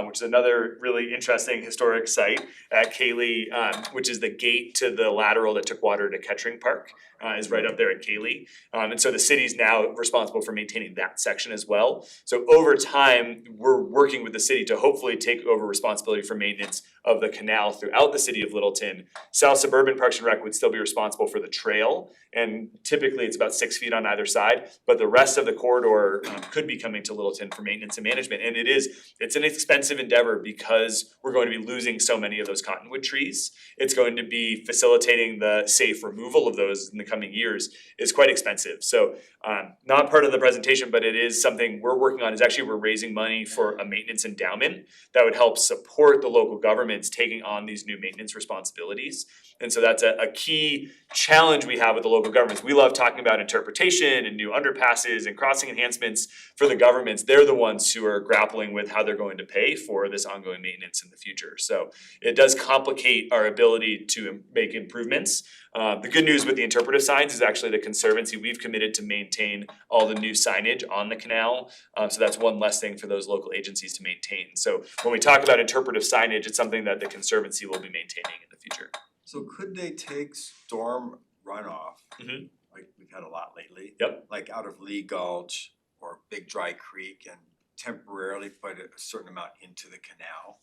which is another really interesting historic site at Cayley, which is the gate to the lateral that took water to Kettering Park, is right up there at Cayley. And so the city's now responsible for maintaining that section as well. So over time, we're working with the city to hopefully take over responsibility for maintenance of the canal throughout the city of Littleton. South Suburban Parks and Rec would still be responsible for the trail, and typically it's about 6 feet on either side, but the rest of the corridor could be coming to Littleton for maintenance and management. And it's an expensive endeavor because we're going to be losing so many of those cottonwood trees. It's going to be facilitating the safe removal of those in the coming years is quite expensive. So not part of the presentation, but it is something we're working on. Is actually we're raising money for a maintenance endowment that would help support the local governments taking on these new maintenance responsibilities. And so that's a key challenge we have with the local governments. We love talking about interpretation and new underpasses and crossing enhancements for the governments. They're the ones who are grappling with how they're going to pay for this ongoing maintenance in the future. So it does complicate our ability to make improvements. The good news with the interpretive signs is actually the Conservancy, we've committed to maintain all the new signage on the canal. So that's one less thing for those local agencies to maintain. So when we talk about interpretive signage, it's something that the Conservancy will be maintaining in the future. So could they take storm runoff, Mhm. like we've had a lot lately? Yep. Like out of Lee Gulch or Big Dry Creek and temporarily put a certain amount into the canal?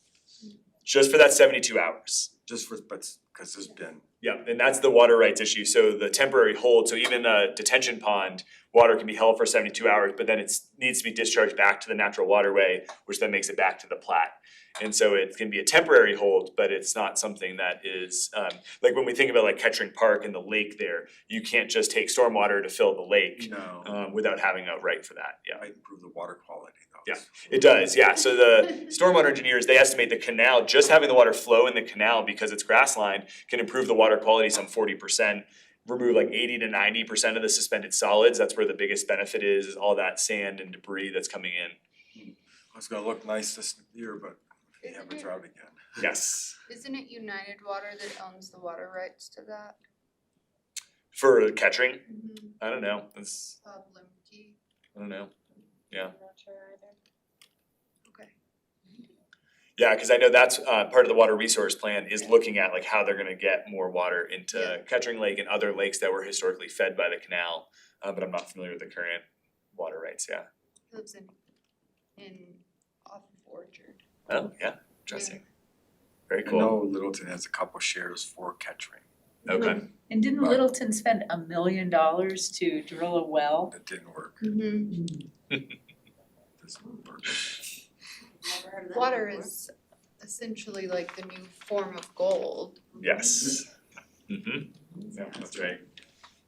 Just for that 72 hours. Just for, but, cause there's been, Yeah, and that's the water rights issue. So the temporary hold, so even a detention pond, water can be held for 72 hours, but then it needs to be discharged back to the natural waterway, which then makes it back to the Platte. And so it can be a temporary hold, but it's not something that is, like when we think about like Kettering Park and the lake there, you can't just take stormwater to fill the lake no, without having a right for that, yeah. might improve the water quality though. Yeah. It does, yeah. So the stormwater engineers, they estimate the canal, just having the water flow in the canal because it's grass lined can improve the water quality some 40%, remove like 80 to 90% of the suspended solids. That's where the biggest benefit is all that sand and debris that's coming in. It's gonna look nice this year, but we have a drought again. Yes. Isn't it United Water that owns the water rights to that? For Kettering, I don't know. That's, Bob Lemke? I don't know. Yeah. I'm not sure either. Okay. Yeah, cause I know that's part of the water resource plan is looking at like how they're gonna get more water into Kettering Lake and other lakes that were historically fed by the canal. But I'm not familiar with the current water rights, yeah. He lives in off of Orchard. Oh, yeah, interesting. Very I cool. know Littleton has a couple shares for Kettering. Okay. And didn't Right. Littleton spend $1 million to drill a well? That didn't work. Mm-hmm. Doesn't work. Never heard of that Water before. is essentially like the new form of gold. Yes. Yeah, that's right.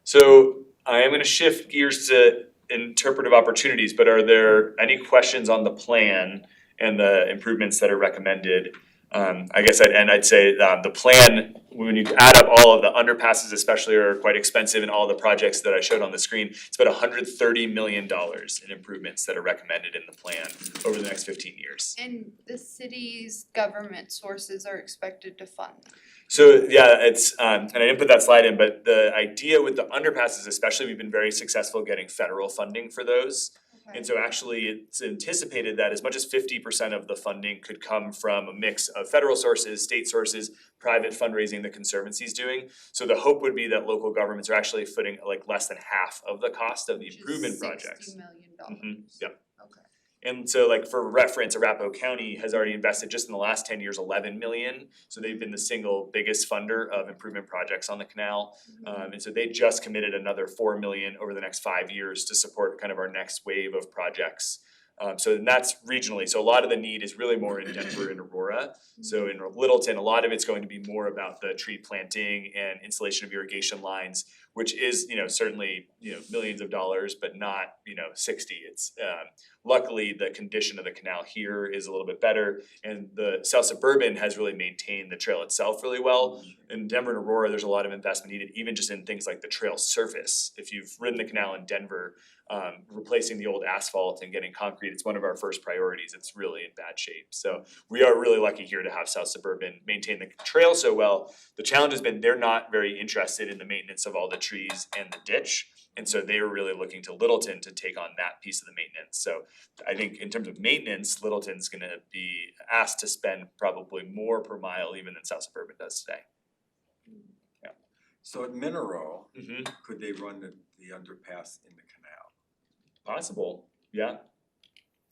So I am gonna shift gears to interpretive opportunities, but are there any questions on the plan and the improvements that are recommended? I guess I'd say the plan, when you add up all of the underpasses especially are quite expensive and all the projects that I showed on the screen, it's about $130 million in improvements that are recommended in the plan over the next 15 years. And the city's government sources are expected to fund them. So yeah, it's and I didn't put that slide in, but the idea with the underpasses especially, we've been very successful getting federal funding for those. And so actually it's anticipated that as much as 50% of the funding could come from a mix of federal sources, state sources, private fundraising the Conservancy is doing. So the hope would be that local governments are actually footing like less than half of the cost of the improvement projects. $60 million. Yep. Okay. And so like for reference, Arapahoe County has already invested just in the last 10 years, 11 million. So they've been the single biggest funder of improvement projects on the canal. And so they just committed another 4 million over the next 5 years to support kind of our next wave of projects. So then that's regionally, so a lot of the need is really more in Denver and Aurora. So in Littleton, a lot of it's going to be more about the tree planting and installation of irrigation lines, which is, certainly, millions of dollars, but not, 60. It's, luckily, the condition of the canal here is a little bit better, and the South Suburban has really maintained the trail itself really well. In Denver and Aurora, there's a lot of investment needed, even just in things like the trail surface. If you've ridden the canal in Denver, replacing the old asphalt and getting concrete, it's one of our first priorities. It's really in bad shape. So we are really lucky here to have South Suburban maintain the trail so well. The challenge has been they're not very interested in the maintenance of all the trees and the ditch. And so they were really looking to Littleton to take on that piece of the maintenance. So I think in terms of maintenance, Littleton's gonna be asked to spend probably more per mile even than South Suburban does today. So at Mineral, Mm-hmm. could they run the underpass in the canal? Possible, yeah.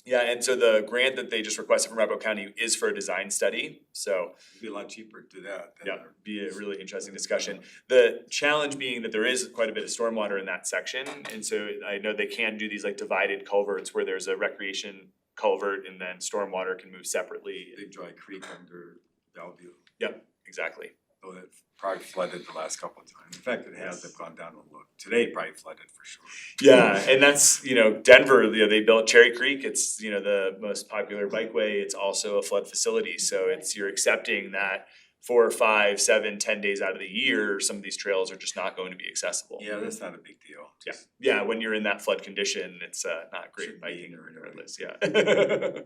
Yeah, and so the grant that they just requested from Arapahoe County is for a design study, so It'd be a lot cheaper to do that than. yeah, be a really interesting discussion. The challenge being that there is quite a bit of stormwater in that section, and so I know they can do these like divided culverts where there's a recreation culvert and then stormwater can move separately. Big Dry Creek under Bellevue, Yep, exactly. though that probably flooded the last couple of times. In fact, it has, they've gone down and looked. Today probably flooded for sure. Yeah, and that's, Denver, they built Cherry Creek, it's, the most popular bikeway, it's also a flood facility, so you're accepting that 4, 5, 7, 10 days out of the year, some of these trails are just not going to be accessible. Yeah, that's not a big deal. Yeah, when you're in that flood condition, it's not great Shouldn't be biking there anyway. regardless, yeah.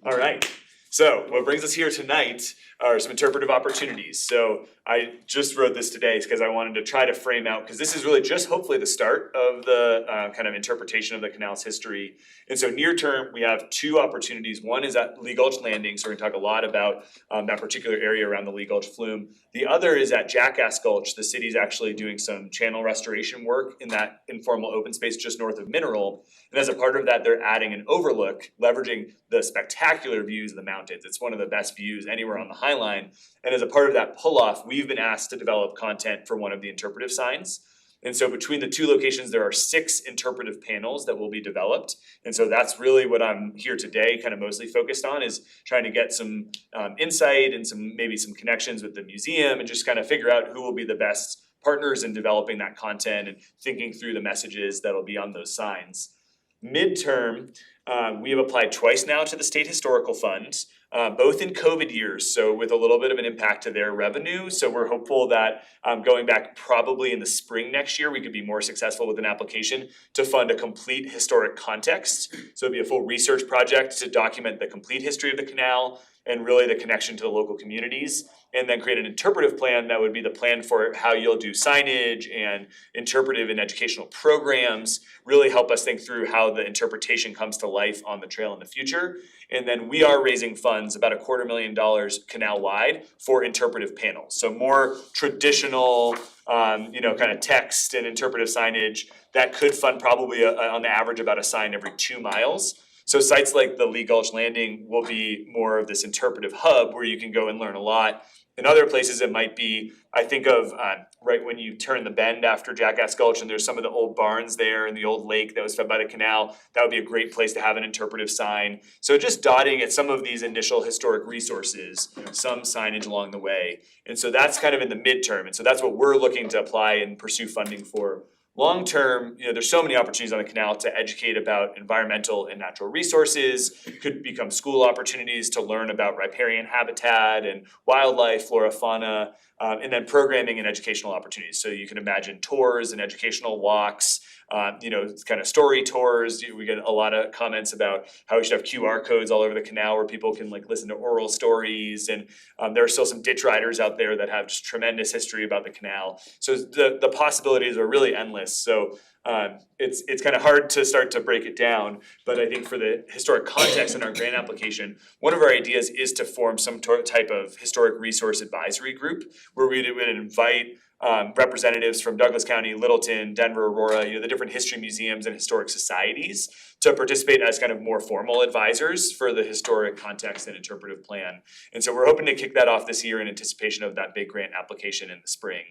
All right, so what brings us here tonight are some interpretive opportunities. So I just wrote this today because I wanted to try to frame out, because this is really just hopefully the start of the kind of interpretation of the canal's history. And so near term, we have 2 opportunities. One is at Lee Gulch Landing, so we're gonna talk a lot about that particular area around the Lee Gulch Flume. The other is at Jackass Gulch. The city's actually doing some channel restoration work in that informal open space just north of Mineral. And as a part of that, they're adding an overlook, leveraging the spectacular views of the mountains. It's one of the best views anywhere on the High Line. And as a part of that pull-off, we've been asked to develop content for one of the interpretive signs. And so between the 2 locations, there are 6 interpretive panels that will be developed. And so that's really what I'm here today kind of mostly focused on, is trying to get some insight and maybe some connections with the museum and just kind of figure out who will be the best partners in developing that content and thinking through the messages that'll be on those signs. Midterm, we have applied twice now to the State Historical Fund, both in COVID years, so with a little bit of an impact to their revenue. So we're hopeful that going back probably in the spring next year, we could be more successful with an application to fund a complete historic context. So it'd be a full research project to document the complete history of the canal and really the connection to the local communities, and then create an interpretive plan that would be the plan for how you'll do signage and interpretive and educational programs, really help us think through how the interpretation comes to life on the trail in the future. And then we are raising funds, about $250,000 canal-wide, for interpretive panels. So more traditional, kind of text and interpretive signage that could fund probably on the average about a sign every 2 miles. So sites like the Lee Gulch Landing will be more of this interpretive hub where you can go and learn a lot. In other places, it might be, I think of right when you turn the bend after Jackass Gulch and there's some of the old barns there and the old lake that was fed by the canal. That would be a great place to have an interpretive sign. So just dotting at some of these initial historic resources, some signage along the way. And so that's kind of in the midterm. And so that's what we're looking to apply and pursue funding for. Long term, there's so many opportunities on the canal to educate about environmental and natural resources, could become school opportunities to learn about riparian habitat and wildlife, flora, fauna, and then programming and educational opportunities. So you can imagine tours and educational walks, kind of story tours. We get a lot of comments about how we should have QR codes all over the canal where people can listen to oral stories. And there are still some ditch riders out there that have just tremendous history about the canal. So the possibilities are really endless. So it's kind of hard to start to break it down, but I think for the historic context in our grant application, one of our ideas is to form some type of historic resource advisory group where we would invite representatives from Douglas County, Littleton, Denver, Aurora, the different history museums and historic societies to participate as kind of more formal advisors for the historic context and interpretive plan. And so we're hoping to kick that off this year in anticipation of that big grant application in the spring.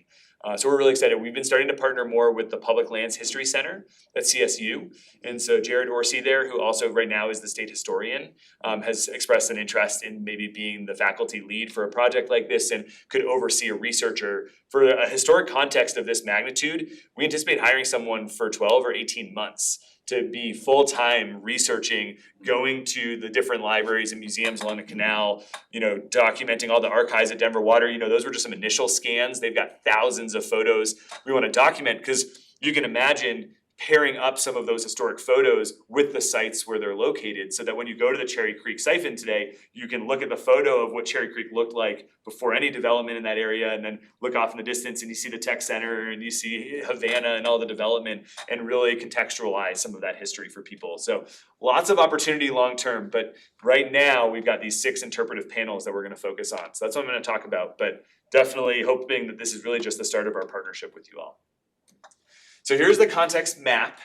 So we're really excited. We've been starting to partner more with the Public Lands History Center at CSU. And so Jared Horsey there, who also right now is the state historian, has expressed an interest in maybe being the faculty lead for a project like this and could oversee a researcher. For a historic context of this magnitude, we anticipate hiring someone for 12 or 18 months to be full-time researching, going to the different libraries and museums along the canal, documenting all the archives at Denver Water. Those were just some initial scans. They've got thousands of photos we want to document, because you can imagine pairing up some of those historic photos with the sites where they're located, so that when you go to the Cherry Creek siphon today, you can look at the photo of what Cherry Creek looked like before any development in that area, and then look off in the distance and you see the tech center and you see Havana and all the development, and really contextualize some of that history for people. So lots of opportunity long term, but right now we've got these 6 interpretive panels that we're going to focus on. So that's what I'm going to talk about, but definitely hoping that this is really just the start of our partnership with you all. So here's the context map.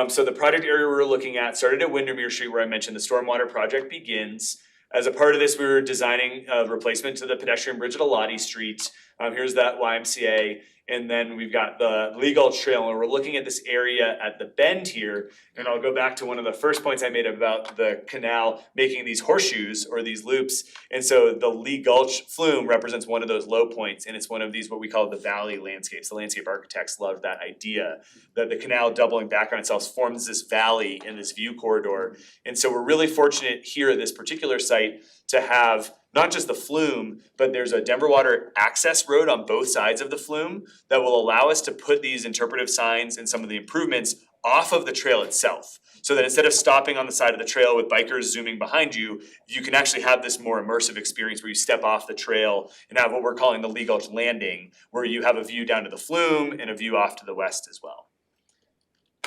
So the project area we're looking at started at Windermere Street, where I mentioned the stormwater project begins. As a part of this, we were designing a replacement to the pedestrian bridge at Elati Street. Here's that YMCA. And then we've got the Lee Gulch Trail, and we're looking at this area at the bend here. And I'll go back to one of the first points I made about the canal making these horseshoes or these loops. And so the Lee Gulch Flume represents one of those low points, and it's one of these what we call the valley landscapes. The landscape architects love that idea, that the canal doubling back on itself forms this valley in this view corridor. And so we're really fortunate here at this particular site to have not just the flume, but there's a Denver Water access road on both sides of the flume that will allow us to put these interpretive signs and some of the improvements off of the trail itself. So that instead of stopping on the side of the trail with bikers zooming behind you, you can actually have this more immersive experience where you step off the trail and have what we're calling the Lee Gulch Landing, where you have a view down to the flume and a view off to the west as well.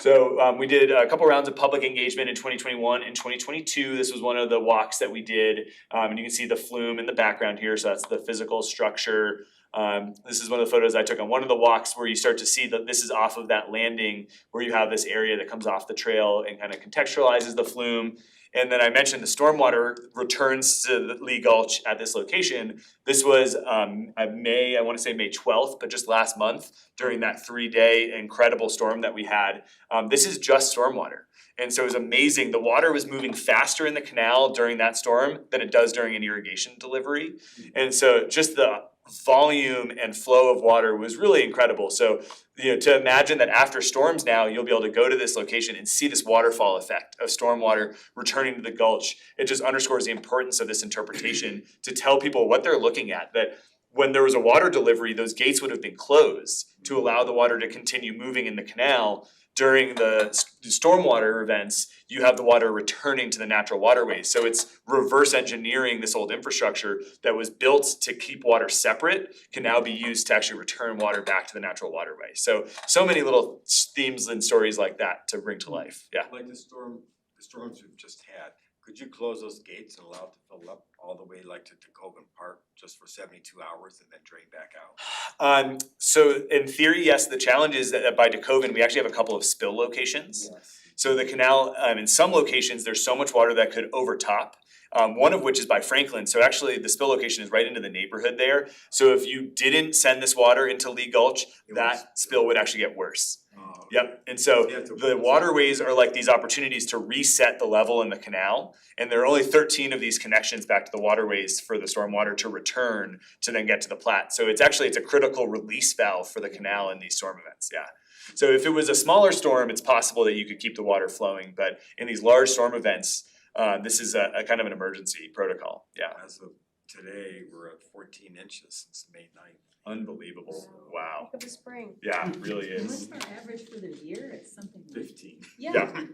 So we did a couple rounds of public engagement in 2021 and 2022. This was one of the walks that we did, and you can see the flume in the background here. So that's the physical structure. This is one of the photos I took on one of the walks, where you start to see that this is off of that landing, where you have this area that comes off the trail and kind of contextualizes the flume. And then I mentioned the stormwater returns to the Lee Gulch at this location. This was May 12th, but just last month during that 3-day incredible storm that we had. This is just stormwater. And so it was amazing. The water was moving faster in the canal during that storm than it does during an irrigation delivery. And so just the volume and flow of water was really incredible. So, to imagine that after storms now, you'll be able to go to this location and see this waterfall effect of stormwater returning to the gulch. It just underscores the importance of this interpretation to tell people what they're looking at, that when there was a water delivery, those gates would have been closed to allow the water to continue moving in the canal. During the stormwater events, you have the water returning to the natural waterways. So it's reverse engineering this old infrastructure that was built to keep water separate, can now be used to actually return water back to the natural waterway. So many little themes and stories like that to bring to life, yeah. Like the storms we've just had, could you close those gates and allow it to fill up all the way like to Tacobin Park just for 72 hours and then drain back out? So in theory, yes. The challenge is that by Tacobin, we actually have a couple of spill locations. Yes. So the canal, in some locations, there's so much water that could overtop. One of which is by Franklin. So actually the spill location is right into the neighborhood there. So if you didn't send this water into Lee Gulch, that spill would actually get worse. Oh, okay. Yep, and so the waterways are like these opportunities to reset the level in the canal. And there are only 13 of these connections back to the waterways for the stormwater to return to then get to the Platte. So it's a critical release valve for the canal in these storm events, yeah. So if it was a smaller storm, it's possible that you could keep the water flowing, but in these large storm events, this is a kind of an emergency protocol, yeah. As of today, we're at 14 inches since May 9th. Unbelievable, wow, Of the spring. yeah, it really And what's is. our average for the year? It's something like. 15. Yeah.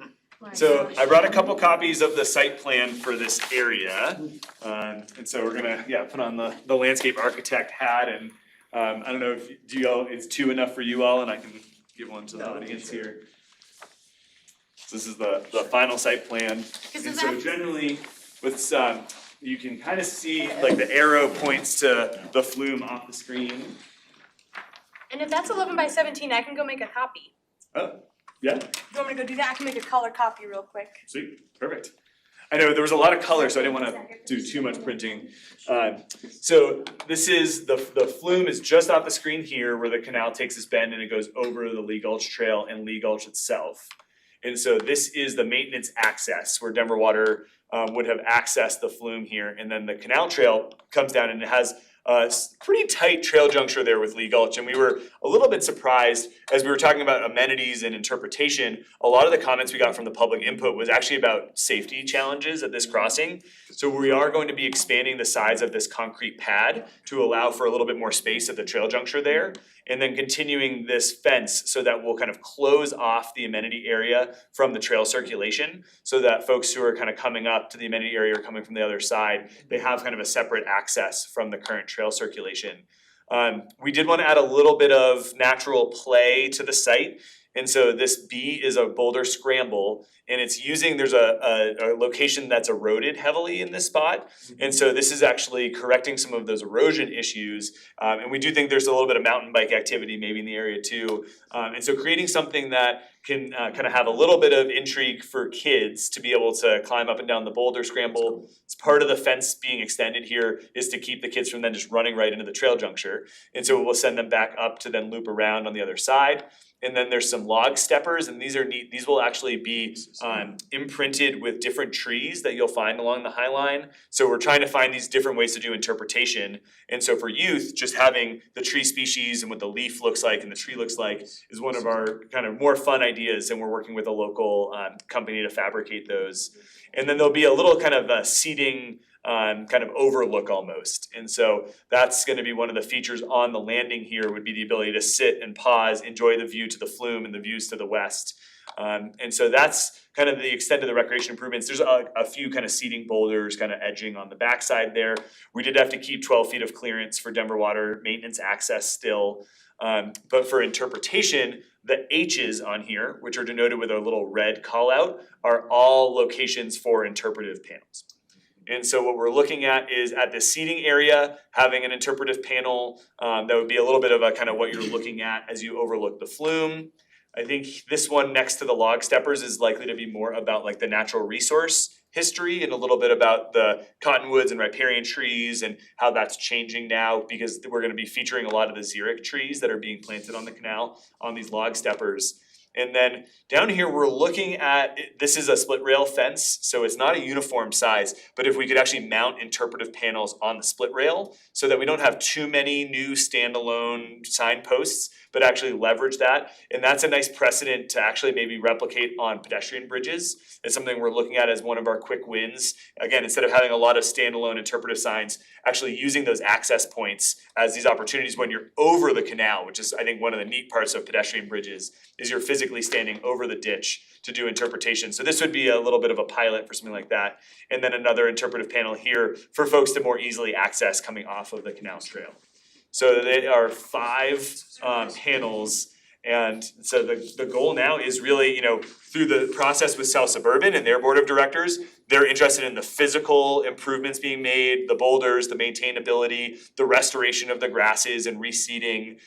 My So gosh. I brought a couple copies of the site plan for this area. And so we're gonna, put on the landscape architect hat, and I don't know if, is 2 enough for you all, and I can give one to the audience here. So this is the final site plan. Because And is so that, generally, with you can kind of see like the arrow points to the flume off the screen. and if that's 11 by 17, I can go make a copy. Oh, yeah, You want me to go do that? I can make a color copy real quick. sweet, perfect. I know there was a lot of color, so I didn't wanna do too much printing. So this is, the flume is just off the screen here where the canal takes this bend and it goes over the Lee Gulch Trail and Lee Gulch itself. And so this is the maintenance access where Denver Water would have accessed the flume here. And then the canal trail comes down and it has a pretty tight trail juncture there with Lee Gulch. And we were a little bit surprised as we were talking about amenities and interpretation. A lot of the comments we got from the public input was actually about safety challenges at this crossing. So we are going to be expanding the size of this concrete pad to allow for a little bit more space at the trail juncture there. And then continuing this fence so that we'll kind of close off the amenity area from the trail circulation so that folks who are kind of coming up to the amenity area or coming from the other side, they have kind of a separate access from the current trail circulation. We did want to add a little bit of natural play to the site. And so this B is a Boulder Scramble, and it's using, there's a location that's eroded heavily in this spot. And so this is actually correcting some of those erosion issues. And we do think there's a little bit of mountain bike activity maybe in the area too. And so creating something that can kind of have a little bit of intrigue for kids to be able to climb up and down the Boulder Scramble. It's part of the fence being extended here is to keep the kids from then just running right into the trail juncture. And so we'll send them back up to then loop around on the other side. And then there's some log steppers, and these are neat. These will actually be imprinted with different trees that you'll find along the High Line. So we're trying to find these different ways to do interpretation. And so for youth, just having the tree species and what the leaf looks like and the tree looks like is one of our kind of more fun ideas. And we're working with a local company to fabricate those. And then there'll be a little kind of seating kind of overlook almost. And so that's gonna be one of the features on the landing here would be the ability to sit and pause, enjoy the view to the flume and the views to the west. And so that's kind of the extent of the recreation improvements. There's a few kind of seating boulders kind of edging on the backside there. We did have to keep 12 feet of clearance for Denver Water maintenance access still. But for interpretation, the H's on here, which are denoted with a little red call out, are all locations for interpretive panels. And so what we're looking at is at the seating area, having an interpretive panel that would be a little bit of a kind of what you're looking at as you overlook the flume. I think this one next to the log steppers is likely to be more about like the natural resource history and a little bit about the cottonwoods and riparian trees and how that's changing now because we're gonna be featuring a lot of the xeric trees that are being planted on the canal on these log steppers. And then down here, we're looking at, this is a split rail fence, so it's not a uniform size, but if we could actually mount interpretive panels on the split rail so that we don't have too many new standalone signposts, but actually leverage that. And that's a nice precedent to actually maybe replicate on pedestrian bridges. It's something we're looking at as one of our quick wins. Again, instead of having a lot of standalone interpretive signs, actually using those access points as these opportunities when you're over the canal, which is I think one of the neat parts of pedestrian bridges, is you're physically standing over the ditch to do interpretation. So this would be a little bit of a pilot for something like that. And then another interpretive panel here for folks to more easily access coming off of the canal trail. So they are 5 panels. And so the goal now is really, through the process with South Suburban and their board of directors, they're interested in the physical improvements being made, the boulders, the maintainability, the restoration of the grasses and reseeding.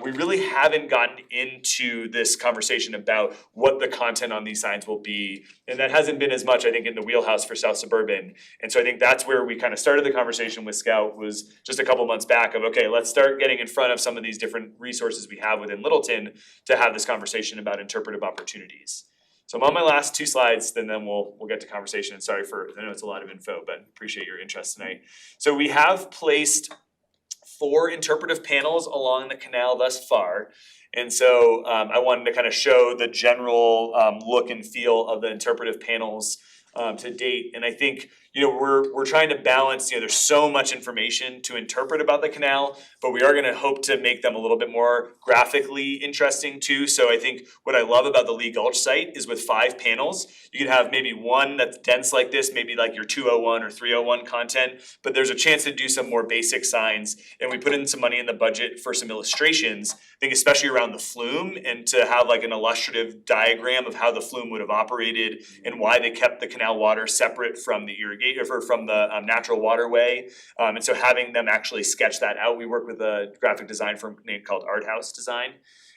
We really haven't gotten into this conversation about what the content on these signs will be. And that hasn't been as much, I think, in the wheelhouse for South Suburban. And so I think that's where we kind of started the conversation with Scout was just a couple months back of, okay, let's start getting in front of some of these different resources we have within Littleton to have this conversation about interpretive opportunities. So I'm on my last 2 slides, then we'll get to conversation. And sorry I know it's a lot of info, but appreciate your interest tonight. So we have placed 4 interpretive panels along the canal thus far. And so I wanted to kind of show the general look and feel of the interpretive panels to date. And I think, we're trying to balance, there's so much information to interpret about the canal, but we are gonna hope to make them a little bit more graphically interesting too. So I think what I love about the Lee Gulch site is with 5 panels, you can have maybe one that's dense like this, maybe like your 201 or 301 content, but there's a chance to do some more basic signs. And we put in some money in the budget for some illustrations, I think especially around the flume and to have like an illustrative diagram of how the flume would have operated and why they kept the canal water separate from the irrigation or from the natural waterway. And so having them actually sketch that out, we work with a graphic design firm named called Art House Design.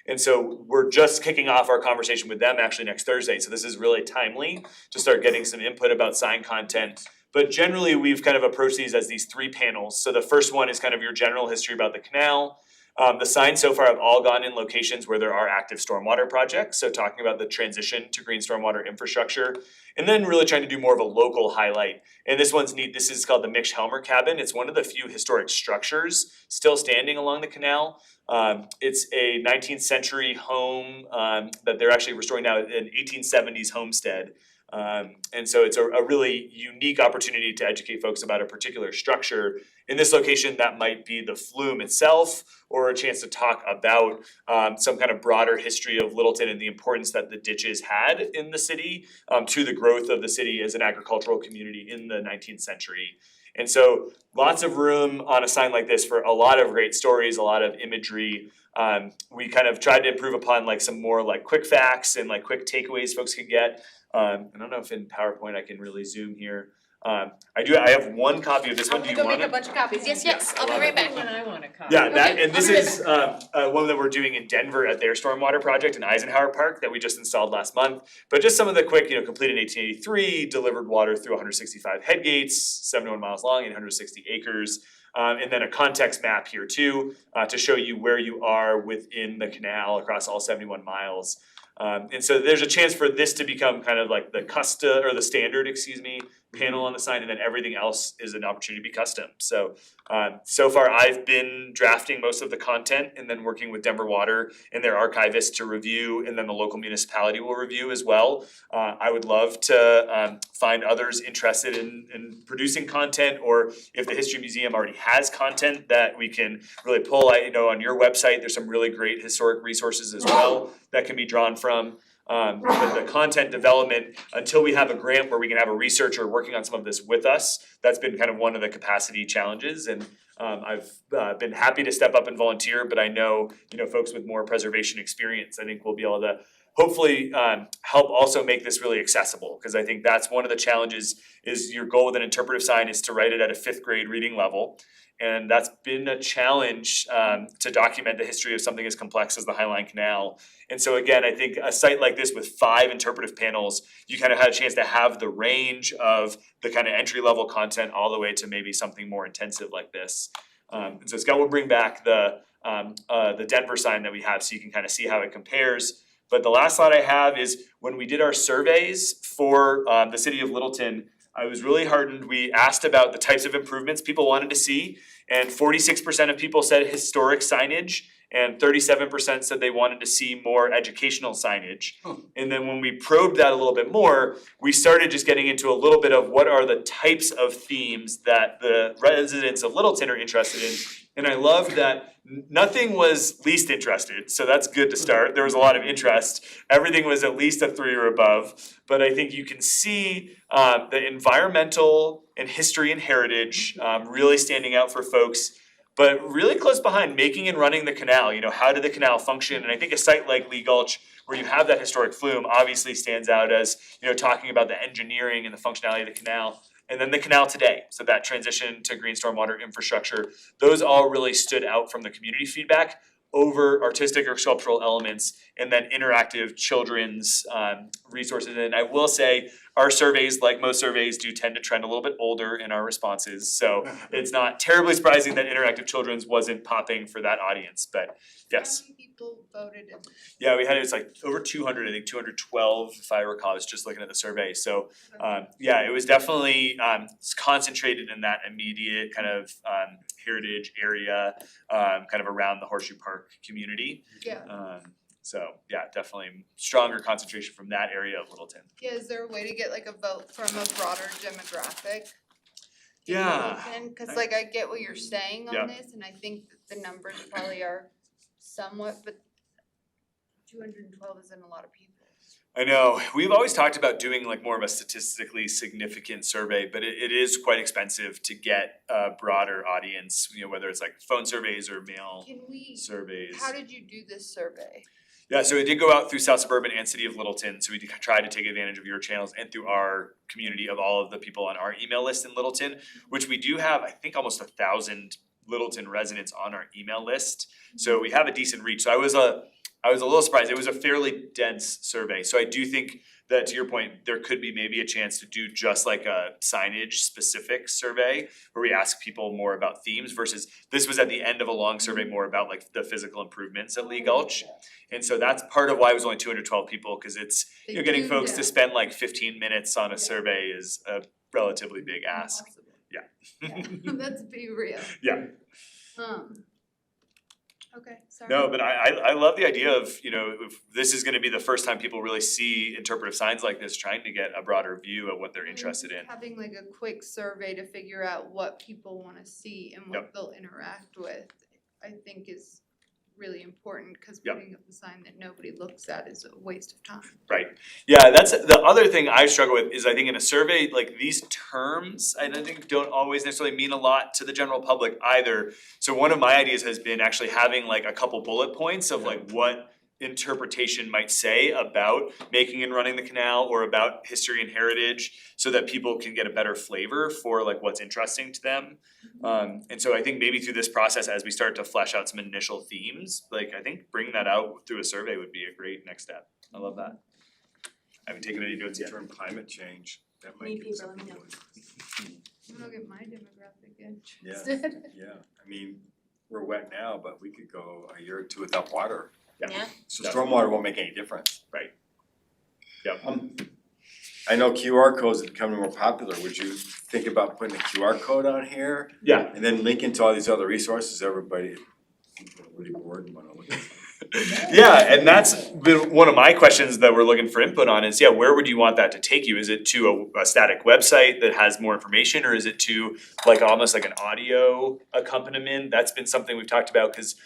And so we're just kicking off our conversation with them actually next Thursday, so this is really timely to start getting some input about sign content. But generally, we've kind of approached these as these 3 panels. So the first one is kind of your general history about the canal. The signs so far have all gone in locations where there are active stormwater projects, so talking about the transition to green stormwater infrastructure. And then really trying to do more of a local highlight. And this one's neat, this is called the Mich-Helmer Cabin. It's one of the few historic structures still standing along the canal. It's a 19th century home that they're actually restoring now, an 1870s homestead. And so it's a really unique opportunity to educate folks about a particular structure. In this location, that might be the flume itself, or a chance to talk about some kind of broader history of Littleton and the importance that the ditches had in the city to the growth of the city as an agricultural community in the 19th century. And so lots of room on a sign like this for a lot of great stories, a lot of imagery. We kind of tried to improve upon like some more like quick facts and like quick takeaways folks could get. I don't know if in PowerPoint I can really zoom here. I have one copy of this one. Do you Go want make a it? bunch of copies. Yes, I'll be right back. When I want a copy. Yeah, that, Okay, and this I'll be is one that we're doing in Denver at their stormwater project in Eisenhower Park that we just installed last month. But just some of the quick, completed in 1883, delivered water through 165 head gates, 71 miles long, 860 acres. And then a context map here too, to show you where you are within the canal across all 71 miles. And so there's a chance for this to become kind of like the standard, panel on the sign, and then everything else is an opportunity to be custom. So, so far I've been drafting most of the content and then working with Denver Water and their archivists to review, and then the local municipality will review as well. I would love to find others interested in producing content, or if the History Museum already has content that we can really pull. I know on your website, there's some really great historic resources as well that can be drawn from. The content development, until we have a grant where we can have a researcher working on some of this with us, that's been kind of one of the capacity challenges. And I've been happy to step up and volunteer, but I know, folks with more preservation experience, I think we'll be able to hopefully help also make this really accessible, because I think that's one of the challenges. Is your goal with an interpretive sign is to write it at a 5th grade reading level. And that's been a challenge to document the history of something as complex as the Highland Canal. And so again, I think a site like this with 5 interpretive panels, you kind of had a chance to have the range of the kind of entry level content all the way to maybe something more intensive like this. And so Scott will bring back the Denver sign that we have, so you can kind of see how it compares. But the last slide I have is when we did our surveys for the city of Littleton, I was really heartened. We asked about the types of improvements people wanted to see, and 46% of people said historic signage, and 37% said they wanted to see more educational signage. And then when we probed that a little bit more, we started just getting into a little bit of what are the types of themes that the residents of Littleton are interested in. And I loved that nothing was least interested, so that's good to start. There was a lot of interest. Everything was at least a 3 or above. But I think you can see the environmental and history and heritage really standing out for folks. But really close behind, making and running the canal. How did the canal function? And I think a site like Lee Gulch, where you have that historic flume, obviously stands out as, talking about the engineering and the functionality of the canal. And then the canal today, so that transition to green stormwater infrastructure, those all really stood out from the community feedback over artistic or sculptural elements, and then interactive children's resources. And I will say, our surveys, like most surveys, do tend to trend a little bit older in our responses. So it's not terribly surprising that interactive children's wasn't popping for that audience, but yes. How many people voted in? Yeah, we had, it was like over 200, I think 212 if I recall. I was just looking at the survey. So yeah, it was definitely concentrated in that immediate kind of heritage area, kind of around the Horseshoe Park community. Yeah. So yeah, definitely stronger concentration from that area of Littleton. Yeah, is there a way to get like a vote from a broader demographic? Yeah. Cause like I get what you're saying Yeah. on this, and I think that the numbers probably are somewhat, but 212 isn't a lot of people. I know, we've always talked about doing like more of a statistically significant survey, but it is quite expensive to get a broader audience, whether it's like phone surveys or mail Can we, surveys. how did you do this survey? Yeah, so it did go out through South Suburban and City of Littleton, so we tried to take advantage of your channels and through our community of all of the people on our email list in Littleton, which we do have, I think, almost 1,000 Littleton residents on our email list. So we have a decent reach. So I was I was a little surprised. It was a fairly dense survey, so I do think that, to your point, there could be maybe a chance to do just like a signage specific survey where we ask people more about themes versus this was at the end of a long survey more about like the physical improvements at Lee Gulch. And so that's part of why it was only 212 people, cause it's, They you know, getting tuned folks to out. spend like 15 minutes on a survey is a relatively big ask. Impossible. Let's be real. Yeah. Okay, sorry. No, but I love the idea of, you know, if this is gonna be the first time people really see interpretive signs like this, trying to get a broader view of what they're interested in. Having like a quick survey to figure out what people wanna see and what Yep. they'll interact with, I think is really important, cause Yep. putting up a sign that nobody looks at is a waste of time. Right, yeah, that's the other thing I struggle with is I think in a survey, like these terms, I think don't always necessarily mean a lot to the general public either. So one of my ideas has been actually having like a couple bullet points of like what interpretation might say about making and running the canal or about history and heritage, so that people can get a better flavor for like what's interesting to them. And so I think maybe through this process, as we start to flesh out some initial themes, like I think bringing that out through a survey would be a great next step. I love that. I haven't taken any notes yet. Term climate change, that might Need give paper, let me something know. going. I'm gonna get my demographic in. Yeah. instead. Yeah, I mean, we're wet now, but we could go a year or two without water. Yeah. So stormwater won't make any difference. Right. Yep. I know QR codes are becoming more popular. Would you think about putting a QR code on here Yeah, and then linking to all these other resources? Everybody really bored and wanna look at something. yeah, and that's been one of my questions that we're looking for input on is, yeah, where would you want that to take you? Is it to a static website that has more information, or is it to like almost like an audio accompaniment? That's been something we've talked about, cause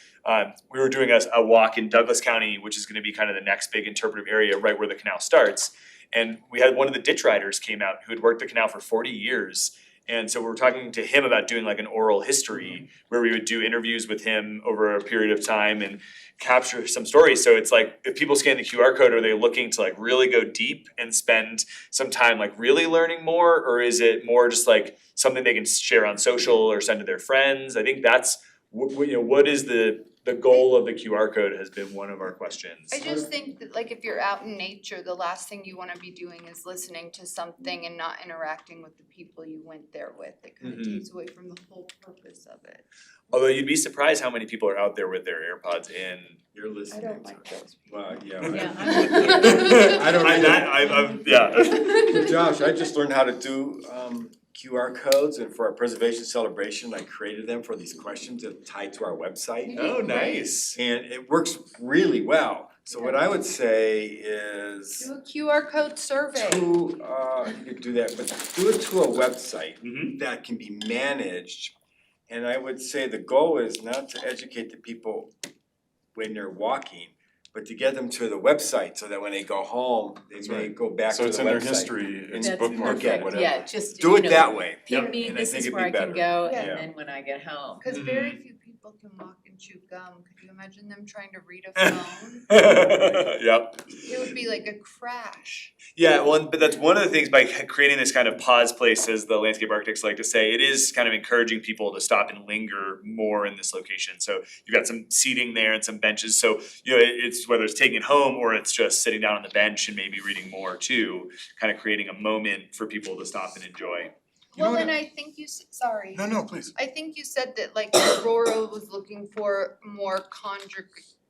we were doing a walk in Douglas County, which is gonna be kind of the next big interpretive area right where the canal starts. And we had one of the ditch riders came out who had worked the canal for 40 years. And so we were talking to him about doing like an oral history where we would do interviews with him over a period of time and capture some stories. So it's like, if people scan the QR code, are they looking to like really go deep and spend some time like really learning more? Or is it more just like something they can share on social or send to their friends? I think that's, you know, what is the goal of the QR code has been one of our questions. I just think that like if you're out in nature, the last thing you wanna be doing is listening to something and not interacting with the people you went there with. It kinda Mhm. takes away from the whole purpose of it. Although you'd be surprised how many people are out there with their AirPods in. You're I listening don't to like it. those. Well, yeah. Yeah, I don't I'm either. not, I'm, yeah. Josh, I just learned how to do QR codes, and for our preservation celebration, I created them for these questions that tie to our website. Oh, nice. And it works really well. So what I would say is Do a QR code survey. you could do that, but do it to a website Mhm. that can be managed. And I would say the goal is not to educate the people when they're walking, but to get them to the website so that when they go home, they That's may right. go back to So the it's in their website. history, it's That's bookmarked or perfect, whatever. Yeah, just, Do you it know, that way. ping me, And I this think is it'd where be I can better. go, Yeah. and then when I get home. Cause Mhm. very few people can walk and chew gum. Could you imagine them trying to read a phone? Yep. It would be like a crash. Yeah, well, but that's one of the things by creating this kind of pause place, as the landscape architects like to say, it is kind of encouraging people to stop and linger more in this location. So you've got some seating there and some benches, so you know, it's whether it's taking it home or it's just sitting down on the bench and maybe reading more too, kind of creating a moment for people to stop and enjoy. You know Well, what and I think you, sorry. No, please. I think you said that like Aurora was looking for more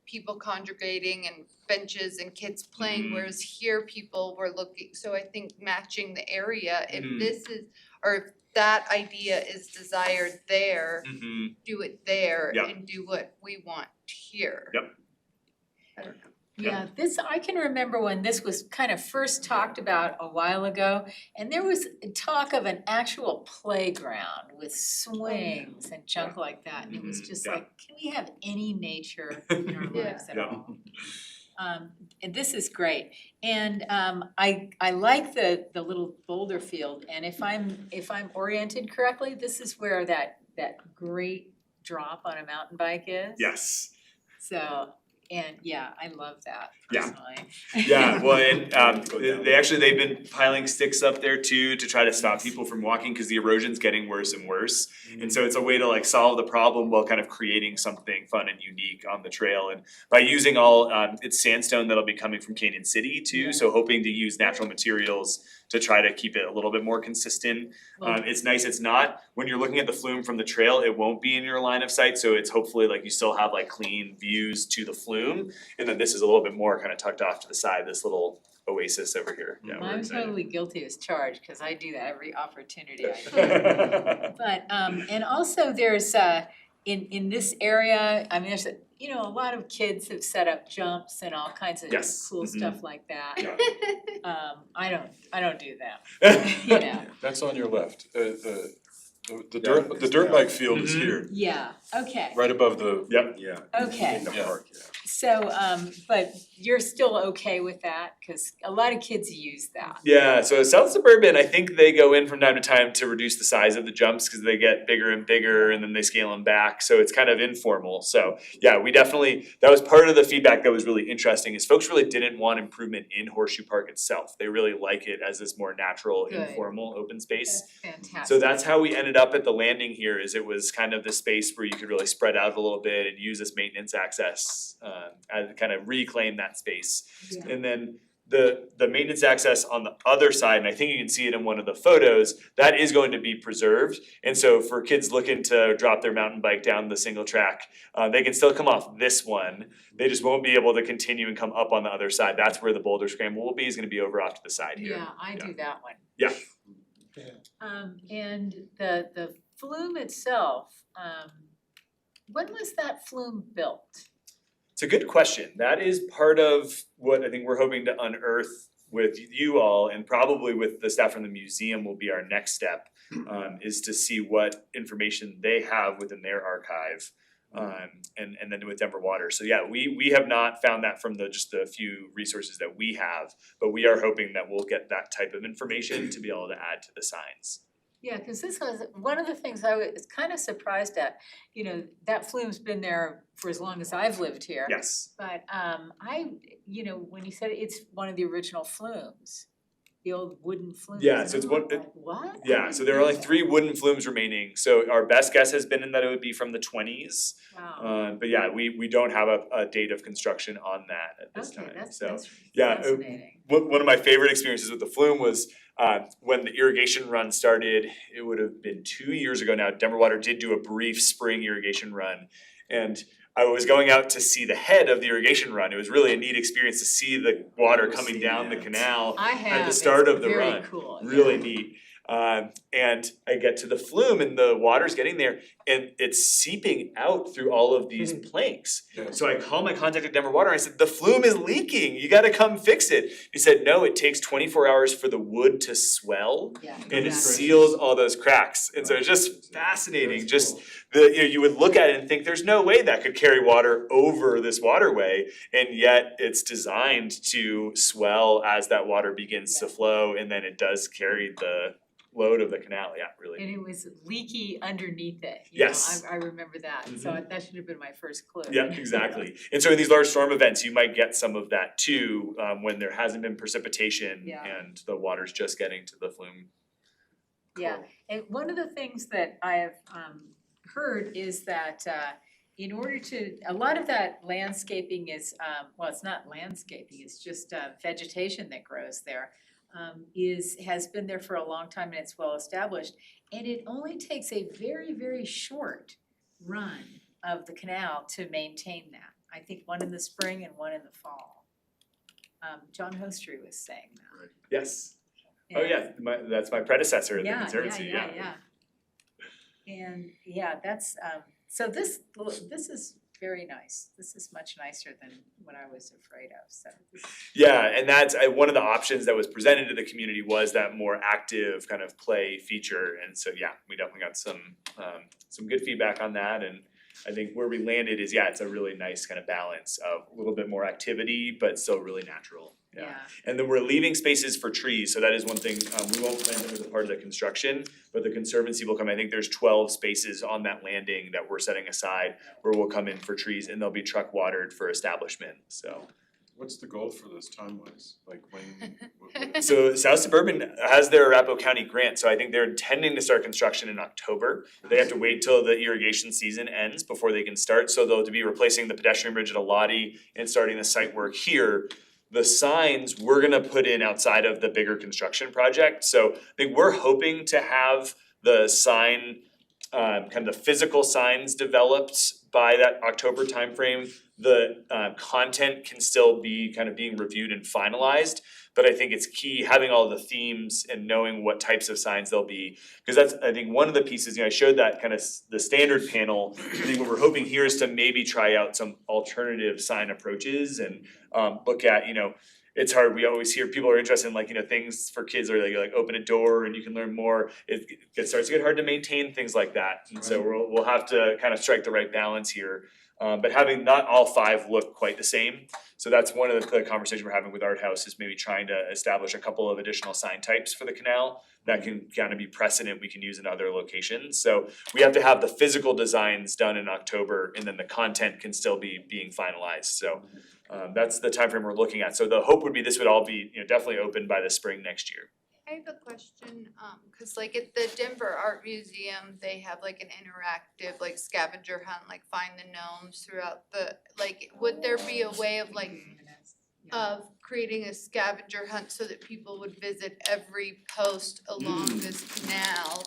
people congregating and benches and kids playing, Mhm. whereas here people were looking, so I think matching the area, if Mhm. this is, or if that idea is desired there, Mm-hmm. do it there Yeah. and do what we want here. Yep. I don't know. Yeah, this, I can remember when this was kind of first talked about a while ago, and there was talk of an actual playground with swings and junk like that, and it was just Yeah. like, can we have any nature in our Yeah. lives at Yeah. all? And this is great, and I like the little boulder field, and if I'm oriented correctly, this is where that great drop on a mountain bike is. Yes. So And yeah, I love that Yeah. personally. Yeah, well, and Go down. they've been piling sticks up there too to try to stop people from walking because the erosion's getting worse and worse. And so it's a way to like solve the problem while kind of creating something fun and unique on the trail. And by using all it's sandstone that'll be coming from Canyon City too, so hoping to use natural materials to try to keep it a little bit more consistent. It's nice, it's not, when you're looking at the flume from the trail, it won't be in your line of sight, so it's hopefully like you still have like clean views to the flume. And then this is a little bit more kind of tucked off to the side, this little oasis over here. Yeah, we're I'm excited. totally guilty as charged, cause I do that every opportunity I can. But and also there's in this area, I mean, there's a lot of kids have set up jumps and all kinds of Yes, cool mhm. stuff like that. Yeah. I don't do that, you know. That's on your left. The Yeah, dirt bike field is Mhm. here, Yeah, okay, right above the, Yep. Yeah. okay. In the Yeah. park, yeah. So, but you're still okay with that? Cause a lot of kids use that. Yeah, so South Suburban, I think they go in from time to time to reduce the size of the jumps because they get bigger and bigger and then they scale them back. So it's kind of informal. So yeah, we definitely, that was part of the feedback that was really interesting is folks really didn't want improvement in Horseshoe Park itself. They really like it as this more natural, Good. informal open space. Fantastic. So that's how we ended up at the landing here, is it was kind of this space where you could really spread out a little bit and use this maintenance access, and kind of reclaim that space. Yeah. And then the maintenance access on the other side, and I think you can see it in one of the photos, that is going to be preserved. And so for kids looking to drop their mountain bike down the single track, they can still come off this one. They just won't be able to continue and come up on the other side. That's where the Boulder Scramble will be, is gonna be over off to the side here. Yeah, I do that one. Yeah. And the flume itself, when was that flume built? It's a good question. That is part of what I think we're hoping to unearth with you all, and probably with the staff from the museum will be our next step, is to see what information they have within their archive, and then with Denver Water. So yeah, we have not found that from just the few resources that we have, but we are hoping that we'll get that type of information to be able to add to the signs. Yeah, cause this was one of the things I was kind of surprised at, that flume's been there for as long as I've lived here. Yes. But when you said it's one of the original flumes, the old wooden flumes. Yeah, so it's and I'm one- like, what? Yeah, so there are only 3 wooden flumes remaining. So our best guess has been in that it would be from the 20s. Wow. But yeah, we don't have a date of construction on that at this Okay, time. that's So yeah, yeah, fascinating. one of my favorite experiences with the flume was when the irrigation run started. It would have been 2 years ago now. Denver Water did do a brief spring irrigation run, and I was going out to see the head of the irrigation run. It was really a neat experience to see the water coming down the canal I have, at the start it's of the very run. cool, Really yeah. neat. And I get to the flume and the water's getting there and it's seeping out through all of these planks. Yeah. So I call my contact at Denver Water and I said, the flume is leaking, you gotta come fix it. He said, no, it takes 24 hours for the wood to swell Yeah, and it exactly. seals all those cracks. And so it's just fascinating, just you would look at it and think there's no way that could carry water over this waterway, and yet it's designed to swell as that water begins to flow, and then it does carry the load of the canal. Yeah, really. And it was leaky underneath it, Yes. I remember that, so that should have been my first clue. Yeah, exactly. And so in these large storm events, you might get some of that too, when there hasn't been precipitation Yeah. and the water's just getting to the flume. Yeah, and one of the things that I have heard is that in order to, a lot of that landscaping is, well, it's not landscaping, it's just vegetation that grows there, has been there for a long time and it's well established. And it only takes a very, very short run of the canal to maintain that. I think one in the spring and one in the fall. John Hostry was saying that. Yes. Oh yeah, that's my predecessor at the Conservancy, Yeah. And yeah, that's so this is very nice. This is much nicer than what I was afraid of, so. Yeah, and that's one of the options that was presented to the community was that more active kind of play feature, and so yeah, we definitely got some good feedback on that, and I think where we landed is, yeah, it's a really nice kind of balance of a little bit more activity, but still really natural. Yeah. And then we're leaving spaces for trees, so that is one thing, we won't plant them as a part of the construction, but the Conservancy will come, I think there's 12 spaces on that landing that we're setting aside where we'll come in for trees and they'll be truck watered for establishment, so. What's the goal for this time-wise? Like when? So South Suburban has their Arapahoe County grant, so I think they're intending to start construction in October. They have to wait till the irrigation season ends before they can start, so they'll be replacing the pedestrian bridge at Alati and starting the site work here. The signs we're gonna put in outside of the bigger construction project, so I think we're hoping to have the sign, kind of the physical signs developed by that October timeframe. The content can still be kind of being reviewed and finalized, but I think it's key having all the themes and knowing what types of signs there'll be. Cause that's, I think, one of the pieces, I showed that kind of the standard panel. I think what we're hoping here is to maybe try out some alternative sign approaches and look at, it's hard, we always hear people are interested in like, things for kids are like open a door and you can learn more. It starts to get hard to maintain things like that. And so we'll have to kind of strike the right balance here. But having not all 5 look quite the same. So that's one of the conversations we're having with Art House is maybe trying to establish a couple of additional sign types for the canal that can kind of be precedent we can use in other locations. So we have to have the physical designs done in October and then the content can still be being finalized. So that's the timeframe we're looking at. So the hope would be this would all be, definitely open by the spring next year. I have a question, cause like at the Denver Art Museum, they have like an interactive like scavenger hunt, like find the gnomes throughout the, like, would there be a way of like, of creating a scavenger hunt so that people would visit every post along this canal?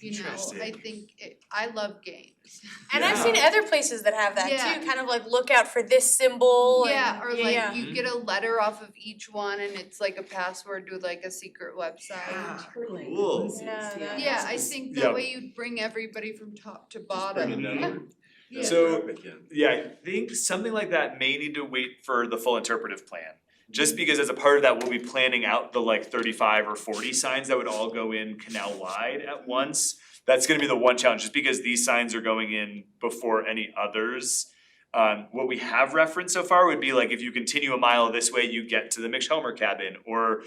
I think I love games. And I've seen other places that have that Yeah. too, kind of like look out for this symbol Yeah, and, or like you get a letter off of each one and it's like a password to like a secret website. Cool. Yeah, I think Yeah. that way you'd bring everybody from top to bottom. Yeah. So, yeah, I think something like that may need to wait for the full interpretive plan. Just because as a part of that, we'll be planning out the like 35 or 40 signs that would all go in canal wide at once. That's gonna be the one challenge, just because these signs are going in before any others. What we have referenced so far would be like if you continue a mile this way, you get to the McShelmer cabin, or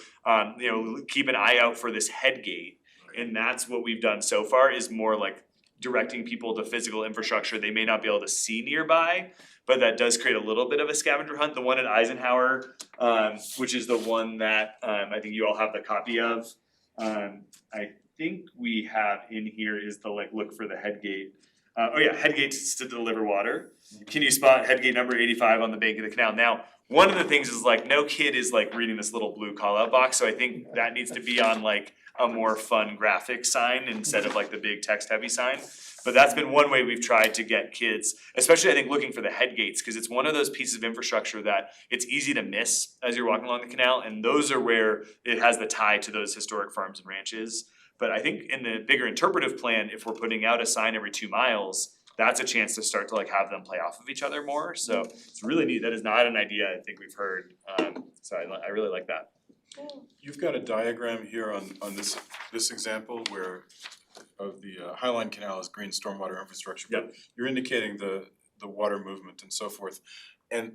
keep an eye out for this head gate. And that's what we've done so far, is more like directing people to physical infrastructure they may not be able to see nearby, but that does create a little bit of a scavenger hunt. The one at Eisenhower, which is the one that I think you all have the copy of. I think we have in here is the like look for the head gate. Head gates to deliver water. Can you spot head gate number 85 on the bank of the canal? Now, one of the things is like no kid is like reading this little blue call out box, so I think that needs to be on like a more fun graphic sign instead of like the big text heavy sign. But that's been one way we've tried to get kids, especially I think looking for the head gates, because it's one of those pieces of infrastructure that it's easy to miss as you're walking along the canal, and those are where it has the tie to those historic farms and ranches. But I think in the bigger interpretive plan, if we're putting out a sign every 2 miles, that's a chance to start to like have them play off of each other more. So it's really neat. That is not an idea I think we've heard. So I really like that. You've got a diagram here on this example where of the Highland Canal as green stormwater infrastructure. But you're indicating the water movement and so forth. And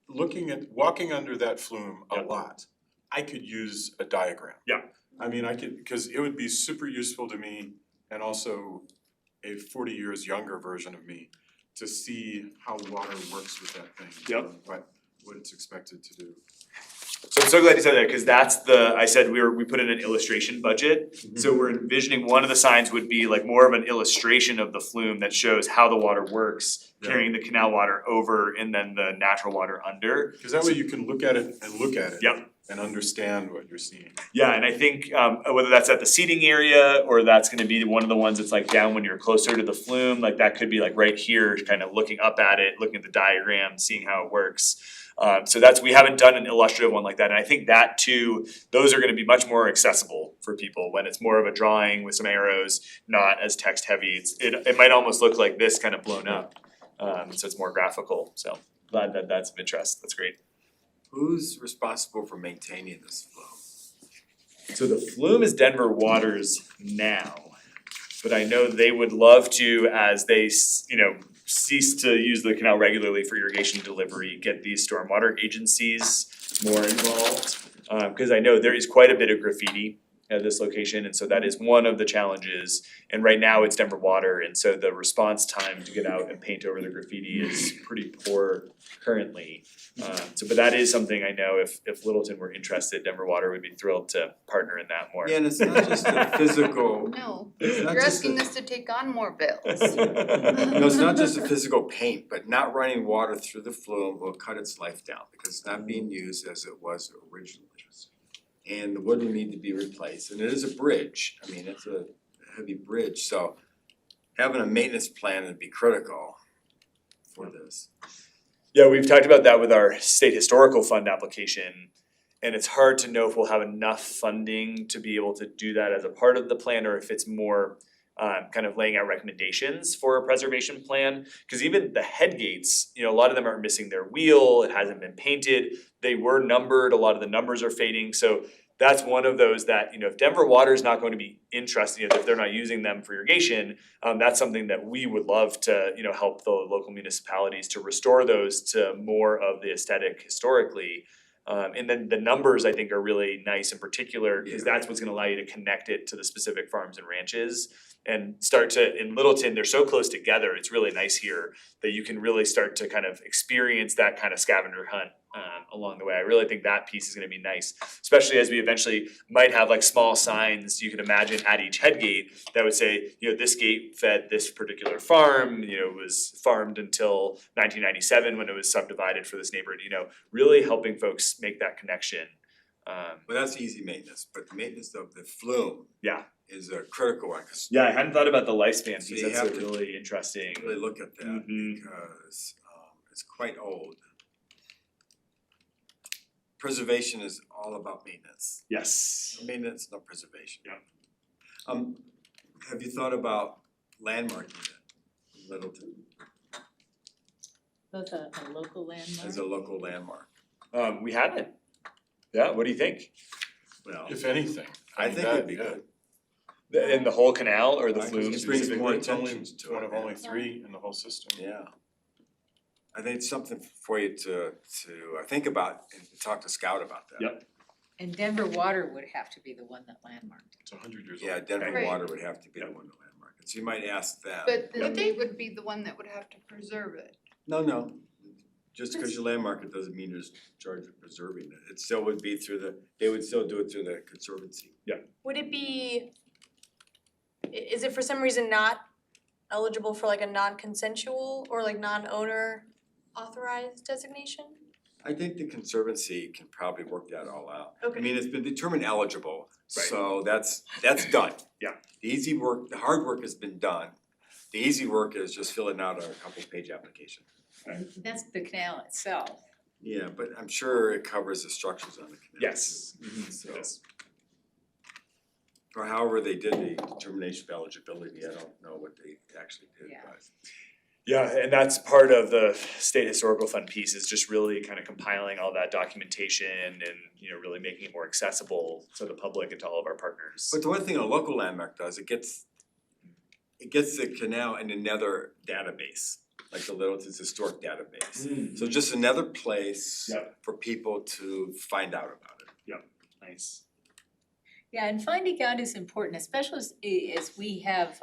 walking under that flume a lot, I could use a diagram. Yeah. I mean, because it would be super useful to me, and also a 40 years younger version of me, to see how water works with that thing. Yep. What it's expected to do. So I'm so glad you said that, because that's I said we put in an illustration budget. So we're envisioning one of the signs would be like more of an illustration of the flume that shows how the water works, carrying the canal water over and then the natural water under. Because that way you can look at it Yep. and understand what you're seeing. Yeah, and I think whether that's at the seating area or that's gonna be one of the ones that's like down when you're closer to the flume, like that could be like right here, kind of looking up at it, looking at the diagram, seeing how it works. So we haven't done an illustrative one like that, and I think that too, those are gonna be much more accessible for people when it's more of a drawing with some arrows, not as text heavy. It might almost look like this kind of blown up, so it's more graphical, so glad that that's of interest, that's great. Who's responsible for maintaining this flow? So the flume is Denver Waters now, but I know they would love to, as they cease to use the canal regularly for irrigation delivery, get these stormwater agencies more involved. Cause I know there is quite a bit of graffiti at this location, and so that is one of the challenges. And right now it's Denver Water, and so the response time to get out and paint over the graffiti is pretty poor currently. But that is something I know if Littleton were interested, Denver Water would be thrilled to partner in that more. Yeah, and it's not just the physical, No, it's not you're just asking the, us to take on more bills. no, it's not just the physical paint, but not running water through the flume will cut its life down because it's not being used as it was originally. And the wood will need to be replaced, and it is a bridge, I mean, it's a heavy bridge, so having a maintenance plan would be critical for this. Yeah, we've talked about that with our state historical fund application. And it's hard to know if we'll have enough funding to be able to do that as a part of the plan, or if it's more kind of laying out recommendations for a preservation plan. Cause even the head gates, a lot of them are missing their wheel, it hasn't been painted, they were numbered, a lot of the numbers are fading, so that's one of those that, if Denver Water is not going to be interested, if they're not using them for irrigation, that's something that we would love to, help the local municipalities to restore those to more of the aesthetic historically. And then the numbers I think are really nice in particular, because that's what's gonna allow you to connect it to the specific farms and ranches. And start to, in Littleton, they're so close together, it's really nice here that you can really start to kind of experience that kind of scavenger hunt along the way. I really think that piece is gonna be nice, especially as we eventually might have like small signs you can imagine at each head gate that would say, this gate fed this particular farm, it was farmed until 1997 when it was subdivided for this neighborhood, really helping folks make that connection. But that's easy maintenance, but the maintenance of the flume Yeah. is a critical one, cause Yeah, I hadn't thought about the lifespan So piece, you that's have a to really interesting. really look at that Mhm. because it's quite old. Preservation is all about maintenance. Yes. No maintenance, no preservation. Yeah. Have you thought about landmarking it in Littleton Both a local landmark. as a local landmark? We haven't. Yeah, what do you think? Well, If anything, I think it'd be good. In the whole canal or the I think flume it brings more specifically? It's only attention to it. one of only 3 in the whole system. Yeah. I think it's something for you to think about and talk to Scout about that. Yep. And Denver Water would have to be the one that landmarked. It's 100 years old. Yeah, Denver Right. Water would have to be the one to landmark it, so you might ask them. But then they would be the one that would have to preserve it. No, just cause you landmark it doesn't mean there's charge of preserving it, it still would be they would still do it through the Conservancy. Would it be, is it for some reason not eligible for like a non-consensual or like non-owner authorized designation? I think the Conservancy can probably work that all out. I Okay. mean, it's been determined eligible, Right. so that's done. Yeah. The easy work, the hard work has been done. The easy work is just filling out a couple page application. And that's the canal itself. Yeah, but I'm sure it covers the structures on the canal Yes. too. So, Yes. or however they did the determination of eligibility, I don't know what they actually did, Yeah. but. Yeah, and that's part of the state historical fund piece is just really kind of compiling all that documentation and, really making it more accessible to the public and to all of our partners. But the one thing a local landmark does, it gets the canal in another database, like the Littleton's historic database. So just another place Yep. for people to find out about it. Nice. Yeah, and finding out is important, especially as we have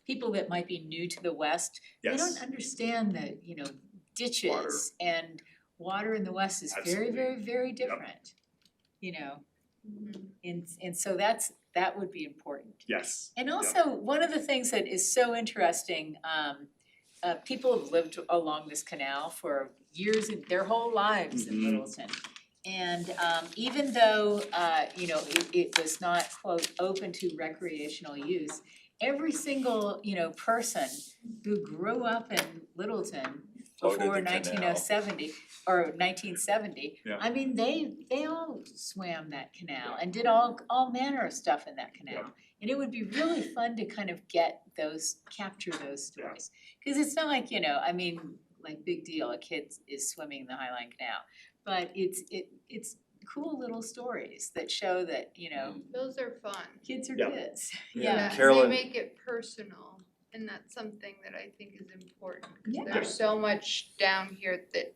people that might be new to the West. They Yes. don't understand that, ditches Water. and water in the West is very, Absolutely. very, very different. And so that would be important. Yes. And also, one of the things that is so interesting, people have lived along this canal for years, their whole lives in Mhm. Littleton. And even though, it was not, quote, open to recreational use, every single, person who grew up in Littleton Floated before the canal. 1970, Yeah. I mean, they all swam that canal and did all manner of stuff in that canal. And it would be really fun to kind of capture those stories. Cause it's not like, like big deal, a kid is swimming in the Highland Canal. But it's cool little stories that show that, Those are fun. kids are Yeah. kids. Yeah. And Carolyn- they make it personal, and that's something that I think is important, cause Yeah. there's so much down here that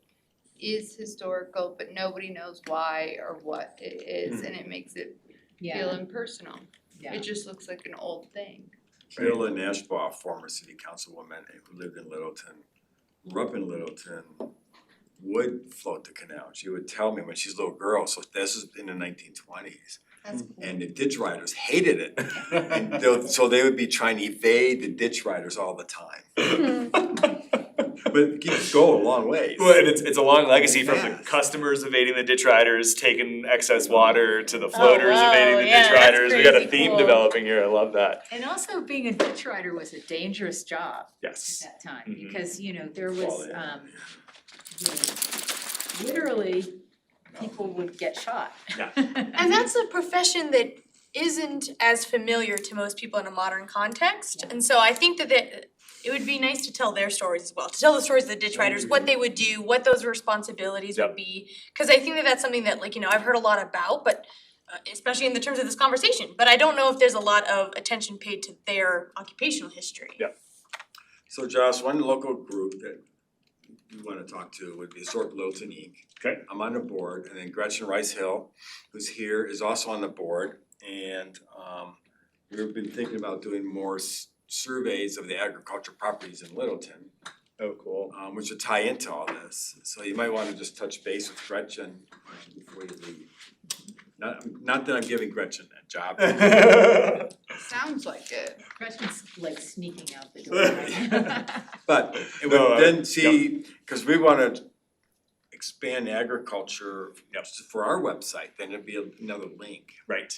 is historical, but nobody knows why or what it is, and it makes it feel impersonal. Yeah. It just looks like an old thing. Carolyn Ashbaugh, former city councilwoman who lived in Littleton, grew up in Littleton, would float the canal. She would tell me when she's a little girl, so this is in the 1920s. That's cool. And the ditch riders hated it. And so they would be trying to evade the ditch riders all the time. But it go a long way. Well, and it's a long legacy from the Yes. customers evading the ditch riders, taking excess water, to the floaters wow, evading the yeah, ditch that's riders. We got a crazy theme cool. developing here, I love that. And also being a ditch rider was a dangerous job at Yes. that time, Mhm. because, you know, there Well, was, yeah. literally, people would get shot. Yeah. And that's a profession that isn't as familiar to most people in a modern context. And so I think that it would be nice to tell their stories as well, to tell the stories of the ditch riders, what they would do, what those responsibilities Yep. would be. Cause I think that that's something that, like, you know, I've heard a lot about, but especially in the terms of this conversation, but I don't know if there's a lot of attention paid to their occupational history. Yep. So Josh, one local group that you wanna talk to would be Historic Littleton Inc. Okay. I'm on the board, and then Gretchen Rice Hill, who's here, is also on the board. And we've been thinking about doing more surveys of the agriculture properties in Littleton, Oh, cool. which would tie into all this. So you might wanna just touch base with Gretchen before you leave. Not that I'm giving Gretchen that job. Sounds like it. Gretchen's like sneaking out the door right But it No, would then see, cause we wanna expand agriculture for our website, then it'd be another link. Right.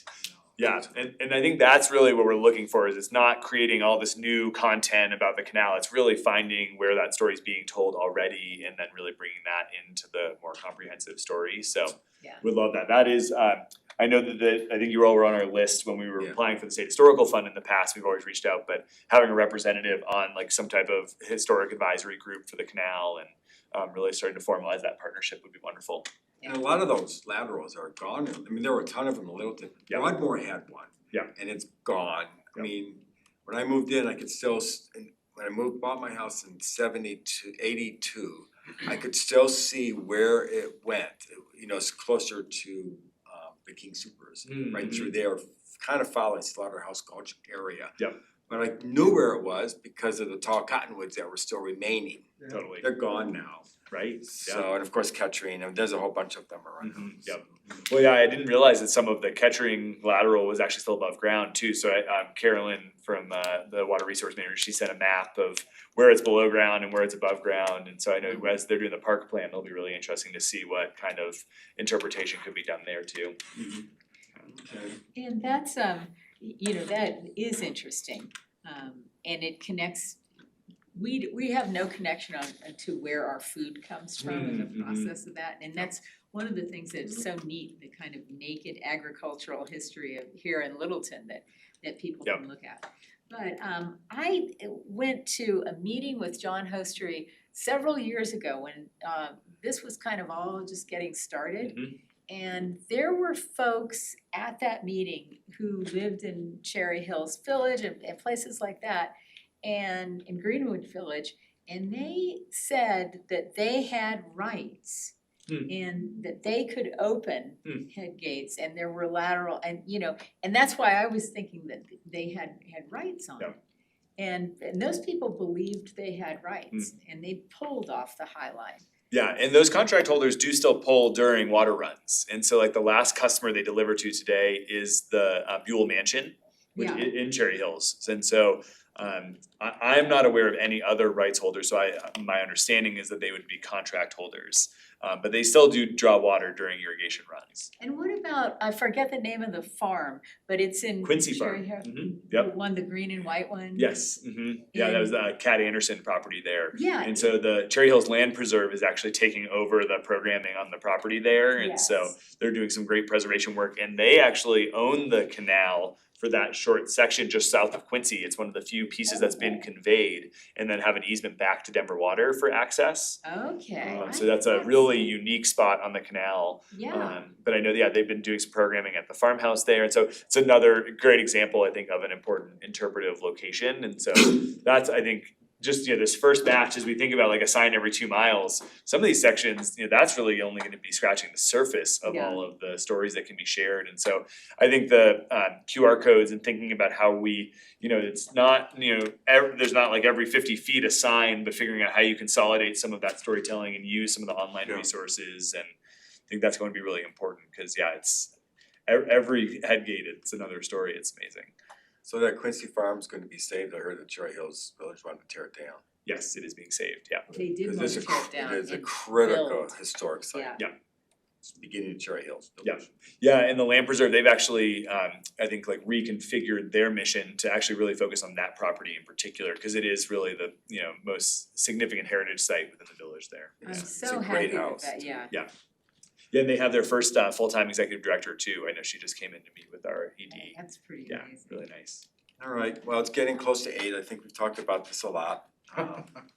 Yeah, and I think that's really what we're looking for, is it's not creating all this new content about the canal, it's really finding where that story is being told already and then really bringing that into the more comprehensive story, so Yeah. would love that. That is, I know that I think you all were on our list when we were Yeah. applying for the State Historical Fund in the past, we've always reached out, but having a representative on like some type of historic advisory group for the canal and really starting to formalize that partnership would be wonderful. And a lot of those laterals are gone. I mean, there were a ton of them in Littleton. Yeah. Broadmoor had one. Yeah. And it's gone. Yeah. I mean, when I moved in, I could still, when I bought my house in 82, I could still see where it went. You know, it's closer to the King Supers, right through there, kind of following Slaughterhouse Gulch area. Yep. But I knew where it was because of the tall cottonwoods that were still remaining. Totally, They're gone now. right? So, and of course Kettering, and there's a whole bunch of them around. Mhm, yep. Well, yeah, I didn't realize that some of the Kettering lateral was actually still above ground too, so Carolyn from the Water Resource Manager, she sent a map of where it's below ground and where it's above ground, and so I know as they're doing the park plan, it'll be really interesting to see what kind of interpretation could be done there too. Okay. And that's, you know, that is interesting, and it connects, we have no connection to where our food comes from and the process of that, and that's one of the things that's so neat, the kind of naked agricultural history of here in Littleton that people can look at. But I went to a meeting with John Hostery several years ago when this was kind of all just getting started. And there were folks at that meeting who lived in Cherry Hills Village and places like that, and in Greenwood Village, and they said that they had rights and that they could open head gates, and there were lateral, and you know, and that's why I was thinking that they had rights on it. And those people believed they had rights, and they pulled off the High Line. Yeah, and those contract holders do still pull during water runs, and so like the last customer they deliver to today is the Buell Mansion, which Yeah. in Cherry Hills, and so I'm not aware of any other rights holders, so my understanding is that they would be contract holders. But they still do draw water during irrigation runs. And what about, I forget the name of the farm, but it's in Quincy Cherry Farm. Hill. Yep. The one, the green and white one? Yes, yeah, that was the Cat Anderson property there. Yeah. And so the Cherry Hills Land Preserve is actually taking over the programming on the property there, and so Yes. they're doing some great preservation work, and they actually own the canal for that short section just south of Quincy. It's one of the few pieces that's been conveyed, and then have an easement back to Denver Water for access. Okay. So that's a really unique spot on the canal. Yeah, But I know, yeah, they've been doing some programming at the farmhouse there, and so it's another great example, I think, of an important interpretive location, and so that's, I think, just, this first batch, as we think about like a sign every 2 miles, some of these sections, that's really only gonna be scratching the surface of Yeah. all of the stories that can be shared. And so I think the QR codes and thinking about how we, it's not, there's not like every 50 feet a sign, but figuring out how you consolidate some of that storytelling and use some of the online Yeah. resources. And I think that's going to be really important, because it's every head gate, it's another story. It's amazing. So that Quincy Farm's gonna be saved, I heard that Cherry Hills Village wanted to tear it down. Yes, it is being saved, yeah. They did Cause want it's to tear it down. it is a and critical build. historic site. Yeah. It's the beginning of Cherry Hills Yeah. Village. Yeah, and the Land Preserve, they've actually, I think like reconfigured their mission to actually really focus on that property in particular, because it is really the, most significant heritage site within the village there. I'm It's a so great happy with house. that, yeah. Yeah, and they have their first full-time executive director too. I know she just came in to meet with our ED. That's pretty Yeah, amazing. really nice. Alright, well, it's getting close to 8, I think we've talked about this a lot.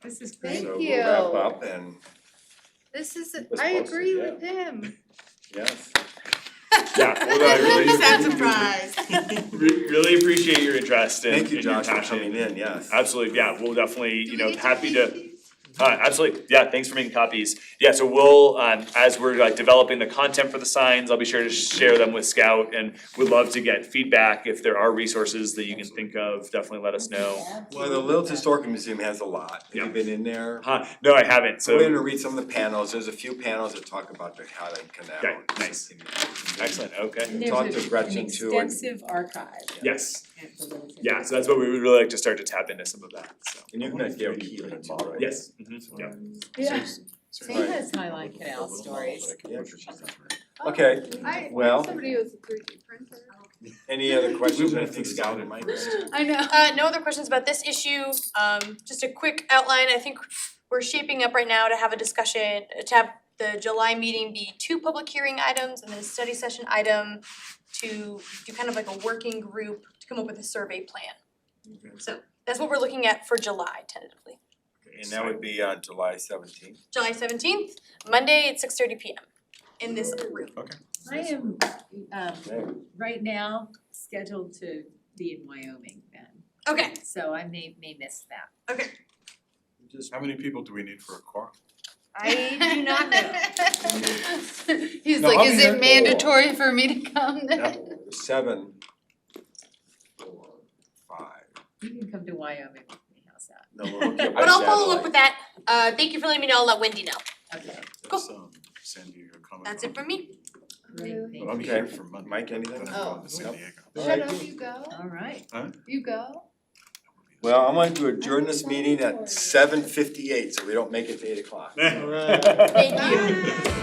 This is great. Thank So you. we'll wrap up and, This is, Keep us I posted, agree yeah. with him. yes. Yeah, well, I really, Sound surprised. really appreciate your interest and Thank you, and your Josh, for passion. coming in, yes. Absolutely, yeah, we'll definitely, Do we get happy keep to. these? Absolutely, yeah, thanks for making copies. Yeah, so we'll, as we're like developing the content for the signs, I'll be sure to share them with Scout, and would love to get feedback. If there are resources that you can think of, definitely let us know. Well, the Littleton Historical Museum has a lot. Have Yeah. you been in there? No, I haven't, So we're so, gonna read some of the panels, there's a few panels that talk about the Highland Canal. Okay, nice. Excellent, okay. And Talk there's to Gretchen too, an and- extensive archive. Yes, at the Littleton. yeah, so that's what we would really like to start to tap into some of that, so. And you can get Gail Keeling too, right? Yes, yeah. Yeah, So- she has Highland Canal stories. Yeah, okay, I, Well- somebody with a 3D printer. any other questions, We I went think through Scout the and Mike? I know. No other questions about this issue. Just a quick outline. I think we're shaping up right now to have a discussion, to have the July meeting be 2 public hearing items and then a study session item to do kind of like a working group to come up with a survey plan. So that's what we're looking at for July tentatively. And that would be on July 17th. July 17th, Monday at 6:30 p.m. in this room. I am, Okay. right now, scheduled to be in Wyoming then, Okay, so I may miss that. okay. Just How many people do we need for a quorum? I do not know. He's No, like, I'll is be it there. mandatory for me to come then? 7, 4, 5. You can come to Wyoming with me, how's that? No, we'll hook you up But by I'll follow up satellite. with that. Thank you for letting me know. I'll let Wendy know. Okay, Cool. That's San Diego Comic That's it Con. from me. great, Really? thank But I'll be you. here for Monday. Mike, anything? Then I'm going to San Nope. Diego. All Shut right. up, you go. All right. You go. Well, I'm going to adjourn this meeting at 7:58, so we don't make it to 8 o'clock. Thank you. Bye.